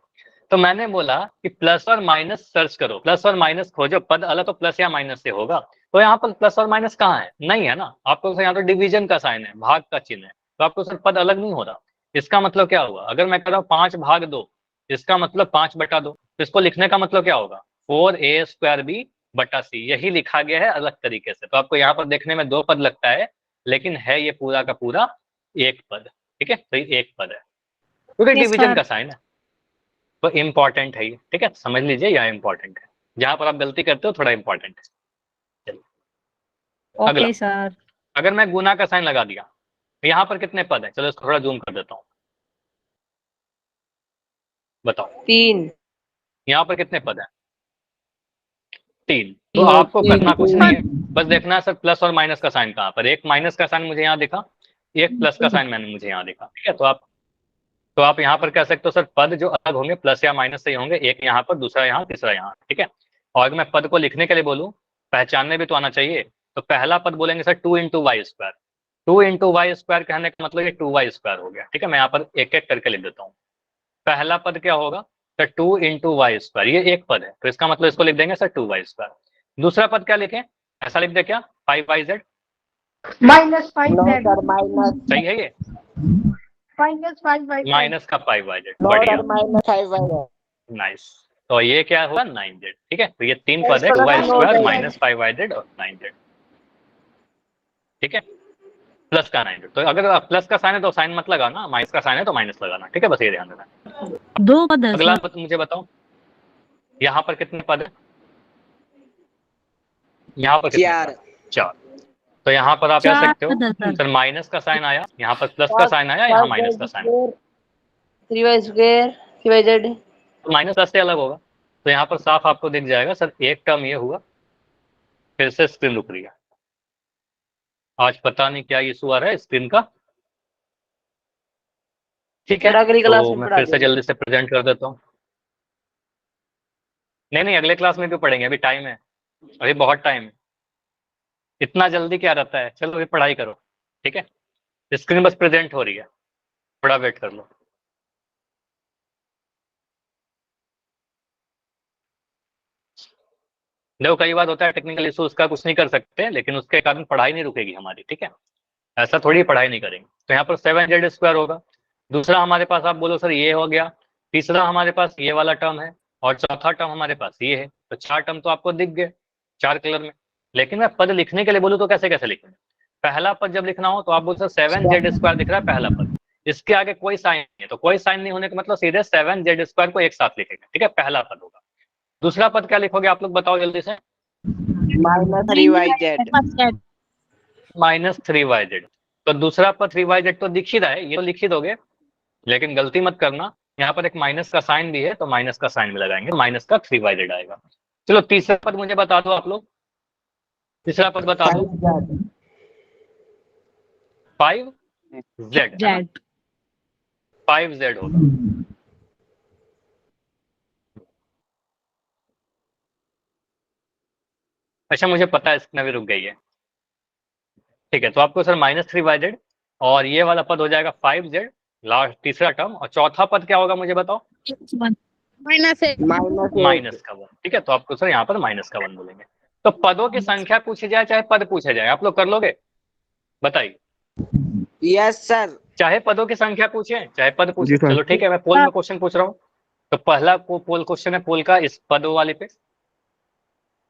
तो मैंने बोला कि प्लस और माइनस सर्च करो, प्लस और माइनस खोजो, पद अलग तो प्लस या माइनस से होगा। तो यहाँ पर प्लस और माइनस कहाँ है? नहीं है ना। आपको यहाँ तो डिवीजन का साइन है, भाग का चिन्ह है, तो आपको सर पद अलग नहीं हो रहा। इसका मतलब क्या हुआ, अगर मैं कह रहा हूँ 5/2, इसका मतलब 5/2, तो इसको लिखने का मतलब क्या होगा, 4a²b/c, यही लिखा गया है अलग तरीके से। तो आपको यहाँ पर देखने में 2 पद लगता है, लेकिन है ये पूरा का पूरा एक पद। ठीक है, तो ये एक पद है, क्योंकि डिवीजन का साइन है, तो इंपॉर्टेंट है ये। ठीक है, समझ लीजिए यह इंपॉर्टेंट है, जहां पर आप गलती करते हो थोड़ा इंपॉर्टेंट है। चलिए अगला, ओके सर। अगर मैं गुना का साइन लगा दिया, तो यहाँ पर कितने पद है? चलो इसको थोड़ा जूम कर देता हूँ, बताओ 3। यहाँ पर कितने पद है? 3। तो आपको करना कुछ नहीं है, बस देखना है सर प्लस और माइनस का साइन कहाँ पर। एक माइनस का साइन मुझे यहाँ दिखा, एक प्लस का साइन मैंने मुझे यहाँ दिखा। ठीक है, तो आप यहाँ पर कह सकते हो सर पद जो अलग होंगे प्लस या माइनस से ही होंगे, एक यहाँ पर, दूसरा यहाँ, तीसरा यहाँ। ठीक है, और अगर मैं पद को लिखने के लिए बोलूँ, पहचानने भी तो आना चाहिए, तो पहला पद बोलेंगे सर 2 × y²। 2 × y² कहने का मतलब ये 2y² हो गया। ठीक है, मैं यहाँ पर एक एक करके लिख देता हूँ। पहला पद क्या होगा सर 2 × y², ये एक पद है, तो इसका मतलब इसको लिख देंगे सर 2y²। दूसरा पद क्या लिखें, ऐसा लिख दे क्या, 5yz। -5z। सही है ये, -5y। माइनस का 5yz, बढ़िया, -5y। नाइस। तो ये क्या हुआ, 9z। ठीक है, तो ये 3 पद है, 2y² -5yz और 9z। ठीक है, प्लस का 9z, तो अगर प्लस का साइन है तो साइन मत लगाना, माइनस का साइन है तो माइनस लगाना। ठीक है, बस ये ध्यान देना। 2 पद है अगला सर। पद मुझे बताओ, यहाँ पर कितने पद है? यहाँ पर कितने 4। पद? 4। तो यहाँ पर आप कह 4 सकते हो पद है सर। सर माइनस का साइन आया, यहाँ पर प्लस का साइन आया, यहाँ माइनस का साइन, 3y², 3yz। तो माइनस प्लस से अलग होगा। तो यहाँ पर साफ आपको दिख जाएगा सर, एक टर्म ये हुआ। फिर से स्क्रीन रुक रही है, आज पता नहीं क्या इशू आ रहा है स्क्रीन का। ठीक है, अगली क्लास तो में मैं पढ़ा फिर से देंगे। जल्दी से प्रेजेंट कर देता हूँ। नहीं, अगले क्लास में क्यों पढ़ेंगे, अभी टाइम है, अभी बहुत टाइम है, इतना जल्दी क्या रहता है। चलो अभी पढ़ाई करो। ठीक है, स्क्रीन बस प्रेजेंट हो रही है, थोड़ा वेट कर लो। देखो कई बार होता है टेक्निकल इशू, उसका कुछ नहीं कर सकते, लेकिन उसके कारण पढ़ाई नहीं रुकेगी हमारी। ठीक है, ऐसा थोड़ी पढ़ाई नहीं करेंगे। तो यहाँ पर 7z² होगा। दूसरा हमारे पास आप बोलो सर ये हो गया, तीसरा हमारे पास ये वाला टर्म है, और चौथा टर्म हमारे पास ये है। तो 4 टर्म तो आपको दिख गए 4 कलर में। लेकिन मैं पद लिखने के लिए बोलूँ तो कैसे कैसे लिखूँ? पहला पद जब लिखना हो तो आप बोलो सर 7z² दिख रहा है पहला पद, इसके आगे कोई साइन नहीं है, तो कोई साइन नहीं होने का मतलब सीधे 7z² को एक साथ लिखेगा। ठीक है, पहला पद होगा। दूसरा पद क्या लिखोगे आप लोग बताओ जल्दी से? -3yz। -3yz। तो दूसरा पद 3yz तो दिख ही रहा है, ये तो लिख ही दोगे, लेकिन गलती मत करना, यहाँ पर एक माइनस का साइन भी है, तो माइनस का साइन भी लगाएंगे, माइनस का 3yz आएगा। चलो तीसरा पद मुझे बता दो आप लोग, तीसरा पद बता दो। 5z, 5z होगा। अच्छा मुझे पता है इसमें भी रुक गई है। ठीक है, तो आपको सर -3yz और ये वाला पद हो जाएगा 5z, लास्ट तीसरा टर्म, और चौथा पद क्या होगा मुझे बताओ? माइनस का 1। ठीक है, तो आपको सर यहाँ पर -1 बोलेंगे। तो पदों की संख्या पूछी जाए चाहे पद पूछे जाए, आप लोग कर लोगे? बताइए। Yes sir. चाहे पदों की संख्या पूछे चाहे पद पूछे। जी सर। चलो ठीक है, मैं पोल में क्वेश्चन पूछ रहा हूँ। तो पहला पोल क्वेश्चन है पोल का, इस पद वाले पे।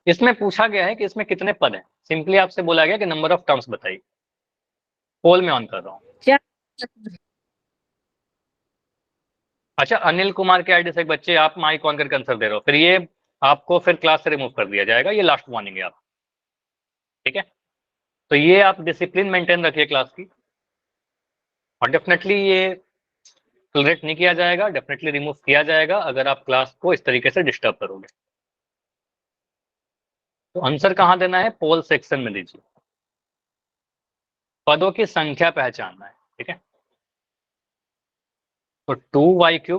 इसमें पूछा गया है कि इसमें कितने पद हैं। सिंपली आपसे बोला गया कि नंबर ऑफ टर्म्स बताइए। पोल में ऑन कर रहा हूँ। अच्छा, अनिल कुमार के आईडी से एक बच्चे आप माइक ऑन करके आंसर दे रहे हो, फिर ये आपको फिर क्लास से रिमूव कर दिया जाएगा, ये लास्ट वार्निंग है आप, ठीक है। तो ये आप डिसिप्लिन मेंटेन रखिए क्लास की, और डेफिनेटली ये टॉलरेट नहीं किया जाएगा, डेफिनेटली रिमूव किया जाएगा अगर आप क्लास को इस तरीके से डिस्टर्ब करोगे। तो आंसर कहाँ देना है, पोल सेक्शन में दीजिए। पदों की संख्या पहचानना है, ठीक है। तो 2y³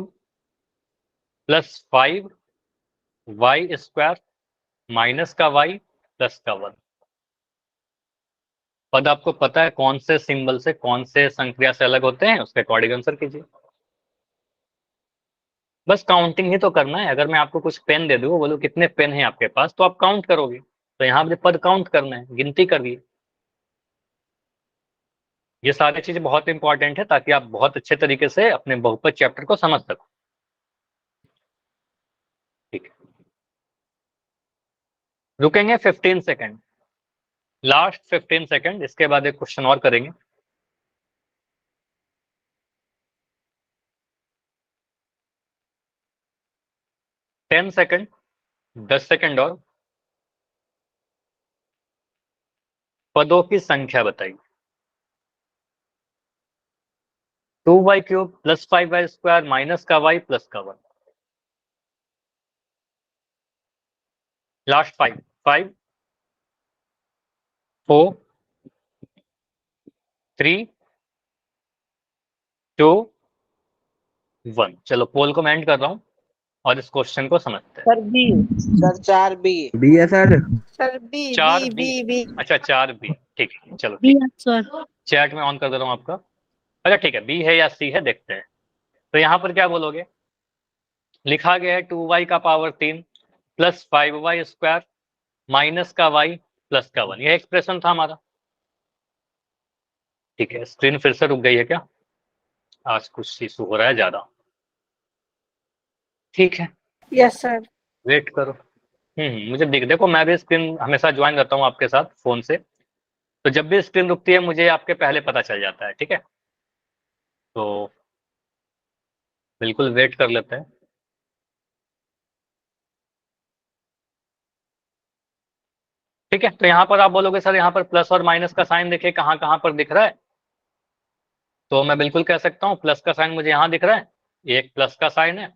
प्लस 5y² माइनस का y प्लस का 1। पद आपको पता है कौन से सिंबल से, कौन से संक्रिया से अलग होते हैं, उसके अकॉर्डिंग आंसर कीजिए। बस काउंटिंग ही तो करना है। अगर मैं आपको कुछ पेन दे दूं, बोलूं कितने पेन हैं आपके पास, तो आप काउंट करोगे। तो यहाँ पे पद काउंट करना है, गिनती करिए। ये सारी चीजें बहुत इंपॉर्टेंट है ताकि आप बहुत अच्छे तरीके से अपने बहुपद चैप्टर को समझ सको, ठीक है। रुकेंगे 15 सेकेंड, लास्ट 15 सेकेंड, इसके बाद एक क्वेश्चन और करेंगे। टेन सेकेंड, 10 सेकेंड और। पदों की संख्या बताइए। 2y³ प्लस 5y² माइनस का y प्लस का 1। लास्ट 5 5 4 3 2 1। चलो पोल को मैं एंड कर रहा हूं और इस क्वेश्चन को समझते हैं। Sir b. Sir 4B। B है सर। Sir b 4B। अच्छा 4B, ठीक है, चलो बी ठीक है सर। है। चैट में ऑन कर दे रहा हूं आपका। अच्छा ठीक है, बी है या सी है देखते हैं। तो यहाँ पर क्या बोलोगे, लिखा गया है 2y का पावर 3 प्लस 5y² माइनस का y प्लस का 1। यह एक्सप्रेशन था हमारा, ठीक है। स्क्रीन फिर से रुक गई है क्या, आज कुछ इशू हो रहा है ज्यादा, ठीक है। Yes sir. वेट करो। मुझे देखो, मैं भी स्क्रीन हमेशा ज्वाइन रहता हूँ आपके साथ फोन से, तो जब भी स्क्रीन रुकती है मुझे आपके पहले पता चल जाता है, ठीक है। तो बिल्कुल वेट कर लेते हैं। ठीक है, तो यहाँ पर आप बोलोगे सर यहाँ पर प्लस और माइनस का साइन देखिए कहाँ कहाँ पर दिख रहा है। तो मैं बिल्कुल कह सकता हूँ प्लस का साइन मुझे यहाँ दिख रहा है, एक प्लस का साइन है,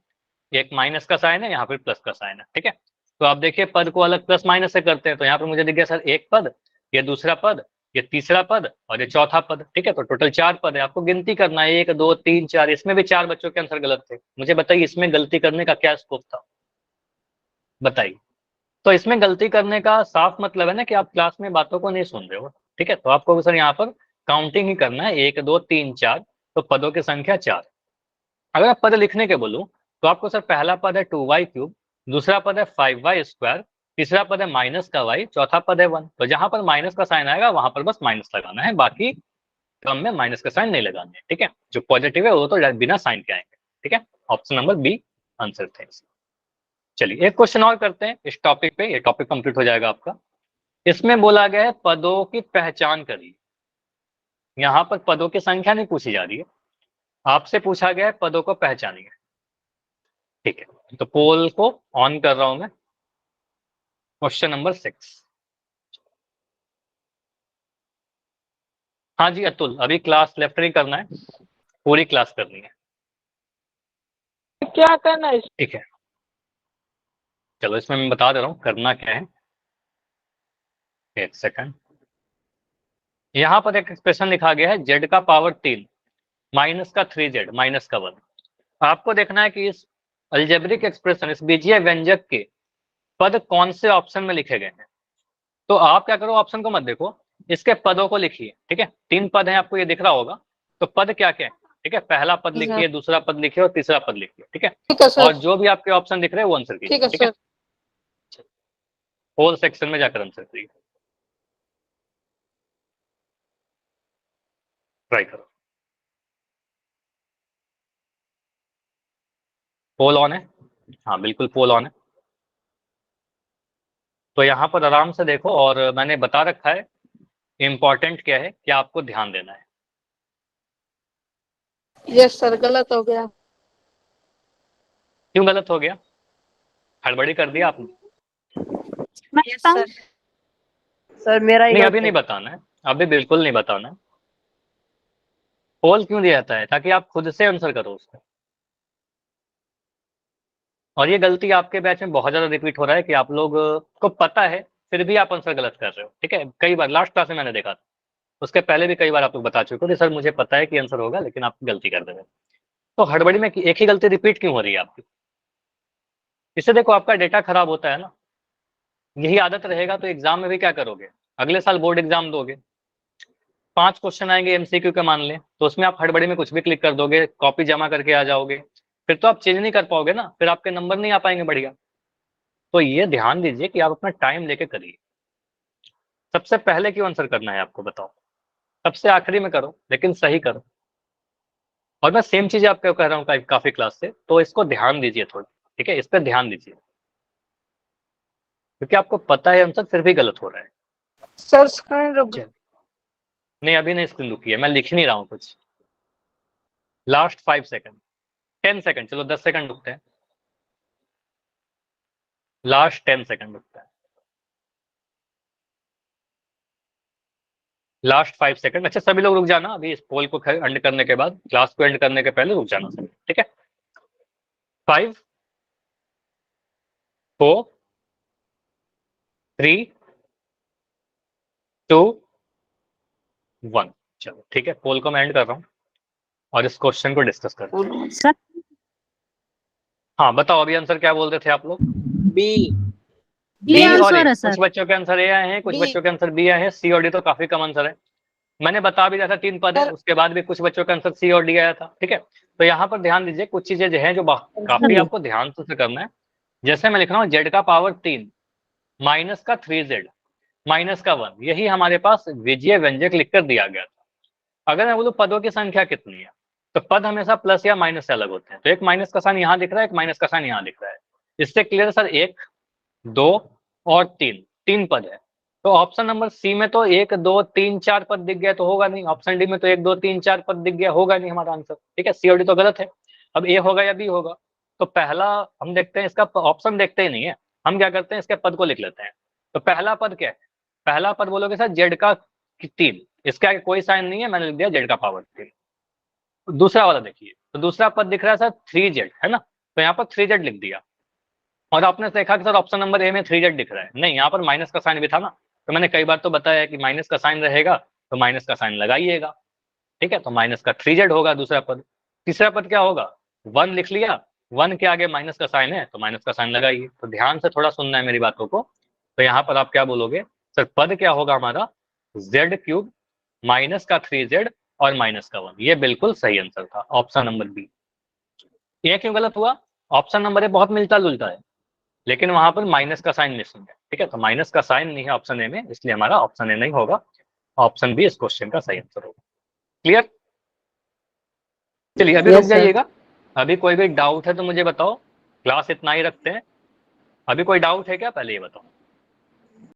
एक माइनस का साइन है, यहाँ पर प्लस का साइन है, ठीक है। तो आप देखिए पद को अलग प्लस माइनस से करते हैं, तो यहाँ पर मुझे दिख गया सर एक पद, ये दूसरा पद, ये तीसरा पद और ये चौथा पद, ठीक है। तो टोटल 4 पद है, आपको गिनती करना है 1 2 3 4। इसमें भी 4 बच्चों के आंसर गलत थे। मुझे बताइए इसमें गलती करने का क्या स्कोप था, बताइए। तो इसमें गलती करने का साफ मतलब है ना कि आप क्लास में बातों को नहीं सुन रहे हो, ठीक है। तो आपको सर यहाँ पर काउंटिंग ही करना है, 1 2 3 4। तो पदों की संख्या 4। अगर आप पद लिखने के बोलूं तो आपको सर पहला पद है 2y³, दूसरा पद है 5y², तीसरा पद है माइनस का y, चौथा पद है 1। तो जहां पर माइनस का साइन आएगा वहां पर बस माइनस लगाना है, बाकी क्रम में माइनस का साइन नहीं लगाना है, ठीक है। जो पॉजिटिव है वो तो बिना साइन के आएंगे, ठीक है। ऑप्शन नंबर बी आंसर थे। चलिए एक क्वेश्चन और करते हैं इस टॉपिक पे, ये टॉपिक कंप्लीट हो जाएगा आपका। इसमें बोला गया है पदों की पहचान करिए। यहाँ पर पदों की संख्या नहीं पूछी जा रही है, आपसे पूछा गया है पदों को पहचानिए, ठीक है। तो पोल को ऑन कर रहा हूं मैं। Question number 6। हाँ जी अतुल, अभी क्लास लेफ्ट नहीं करना है, पूरी क्लास करनी है, क्या करना है? ठीक है। चलो इसमें मैं बता दे रहा हूँ करना क्या है, एक सेकंड। यहाँ पर एक एक्सप्रेशन लिखा गया है z का पावर 3 माइनस का 3z माइनस का 1। आपको देखना है कि इस अलजेब्रिक एक्सप्रेशन, इस बीजीय व्यंजक के पद कौन से ऑप्शन में लिखे गए हैं। तो आप क्या करो, ऑप्शन को मत देखो, इसके पदों को लिखिए, ठीक है। 3 पद हैं, आपको ये दिख रहा होगा। तो पद क्या क्या है, ठीक है। पहला पद लिखिए, दूसरा पद लिखिए और तीसरा पद लिखिए, ठीक है। ठीक है और सर। जो भी आपके ऑप्शन दिख रहे हैं वो आंसर कीजिए, ठीक है ठीक है। सर। होल सेक्शन में जाकर आंसर कीजिए, ट्राई करो। पोल ऑन है, हाँ बिल्कुल पोल ऑन है। तो यहाँ पर आराम से देखो, और मैंने बता रखा है इंपॉर्टेंट क्या है, क्या आपको ध्यान देना है। यस सर, गलत हो गया। क्यों गलत हो गया? हड़बड़ी कर दिया आपने? मैं यस बताऊं? सर। सर मेरा ही नहीं, गलत अभी है। नहीं बताना है, अभी बिल्कुल नहीं बताना है। पोल क्यों दिया जाता है? ताकि आप खुद से आंसर करो उसका। और ये गलती आपके बैच में बहुत ज्यादा रिपीट हो रहा है कि आप लोग को पता है फिर भी आप आंसर गलत कर रहे हो। ठीक है, कई बार लास्ट क्लास में मैंने देखा था, उसके पहले भी कई बार आप लोग बता चुके हो कि सर मुझे पता है कि आंसर होगा लेकिन आप गलती कर दे रहे हो। तो हड़बड़ी में एक ही गलती रिपीट क्यों हो रही है आपकी? इससे देखो आपका डेटा खराब होता है ना। यही आदत रहेगा तो एग्जाम में भी क्या करोगे? अगले साल बोर्ड एग्जाम दोगे, 5 क्वेश्चन आएंगे एमसीक्यू के मान लें, तो उसमें आप हड़बड़ी में कुछ भी क्लिक कर दोगे, कॉपी जमा करके आ जाओगे, फिर तो आप चेंज नहीं कर पाओगे ना, फिर आपके नंबर नहीं आ पाएंगे बढ़िया। तो ये ध्यान दीजिए कि आप अपना टाइम लेके करिए। सबसे पहले क्यों आंसर करना है आपको बताओ? सबसे आखिरी में करो लेकिन सही करो। और मैं सेम चीज आपको कह रहा हूँ काफी क्लास से, तो इसको ध्यान दीजिए थोड़ी। ठीक है, इस पर ध्यान दीजिए क्योंकि आपको पता है आंसर फिर भी गलत हो रहा है। सर स्क्रीन रुक गई। नहीं, अभी नहीं स्क्रीन रुकी है, मैं लिख नहीं रहा हूँ कुछ। लास्ट 5 सेकंड, 10 सेकंड, चलो 10 सेकंड रुकते हैं। लास्ट 10 सेकंड रुकता है। Last 5 second. अच्छा, सभी लोग रुक जाना अभी इस पोल को एंड करने के बाद, क्लास को एंड करने के पहले रुक जाना सभी। ठीक है, 5 4 3 2 1। चलो ठीक है, पोल को मैं एंड कर रहा हूँ और इस क्वेश्चन को डिस्कस करते हैं। सर हाँ बताओ, अभी आंसर क्या बोल रहे थे आप लोग? बी। बी बी और ए। आंसर है कुछ सर। बच्चों के आंसर ए आए हैं, कुछ बी। बच्चों के आंसर बी आए हैं। सी और डी तो काफी कम आंसर है। मैंने बता भी दिया था 3 पद है, सर। उसके बाद भी कुछ बच्चों का आंसर सी और डी आया था। ठीक है, तो यहाँ पर ध्यान दीजिए, कुछ चीजें जो है जो काफी आपको ध्यान से करना है। जैसे मैं लिख रहा हूँ जेड का पावर 3 माइनस का 3z माइनस का 1, यही हमारे पास विजय व्यंजक लिखकर दिया गया था। अगर मैं बोलूं पदों की संख्या कितनी है, तो पद हमेशा प्लस या माइनस से अलग होते हैं। तो एक माइनस का साइन यहाँ दिख रहा है, एक माइनस का साइन यहाँ दिख रहा है। इससे क्लियर सर 1 2 और 3, 3 पद है। तो ऑप्शन नंबर सी में तो 1 2 3 4 पद दिख गया तो होगा नहीं। ऑप्शन डी में तो 1 2 3 4 पद दिख गया, होगा नहीं हमारा आंसर। ठीक है, सी और डी तो गलत है। अब ए होगा या बी होगा? तो पहला हम देखते हैं, इसका ऑप्शन देखते ही नहीं है, हम क्या करते हैं इसके पद को लिख लेते हैं। तो पहला पद क्या है? पहला पद बोलोगे सर जेड का 3, इसके आगे कोई साइन नहीं है, मैंने लिख दिया जेड का पावर 3। दूसरा वाला देखिए, तो दूसरा पद दिख रहा है सर 3z, है ना, तो यहाँ पर 3z लिख दिया। और आपने देखा कि सर ऑप्शन नंबर ए में 3z दिख रहा है, नहीं यहाँ पर माइनस का साइन भी था ना। तो मैंने कई बार तो बताया कि माइनस का साइन रहेगा तो माइनस का साइन लगाइएगा। ठीक है, तो माइनस का 3z होगा दूसरा पद। तीसरा पद क्या होगा? 1 लिख लिया, 1 के आगे माइनस का साइन है तो माइनस का साइन लगाइए। तो ध्यान से थोड़ा सुनना है मेरी बातों को। तो यहाँ पर आप क्या बोलोगे? सर पद क्या होगा हमारा? z³ माइनस का 3z और माइनस का 1। ये बिल्कुल सही आंसर था, ऑप्शन नंबर बी। ये क्यों गलत हुआ? ऑप्शन नंबर ए बहुत मिलता जुलता है लेकिन वहां पर माइनस का साइन मिसिंग है। ठीक है, तो माइनस का साइन नहीं है ऑप्शन ए में, इसलिए हमारा ऑप्शन ए नहीं होगा, ऑप्शन बी इस क्वेश्चन का सही आंसर होगा। क्लियर? चलिए अभी रुक यस सर। जाइएगा। अभी कोई भी डाउट है तो मुझे बताओ, क्लास इतना ही रखते हैं। अभी कोई डाउट है क्या, पहले ये बताओ।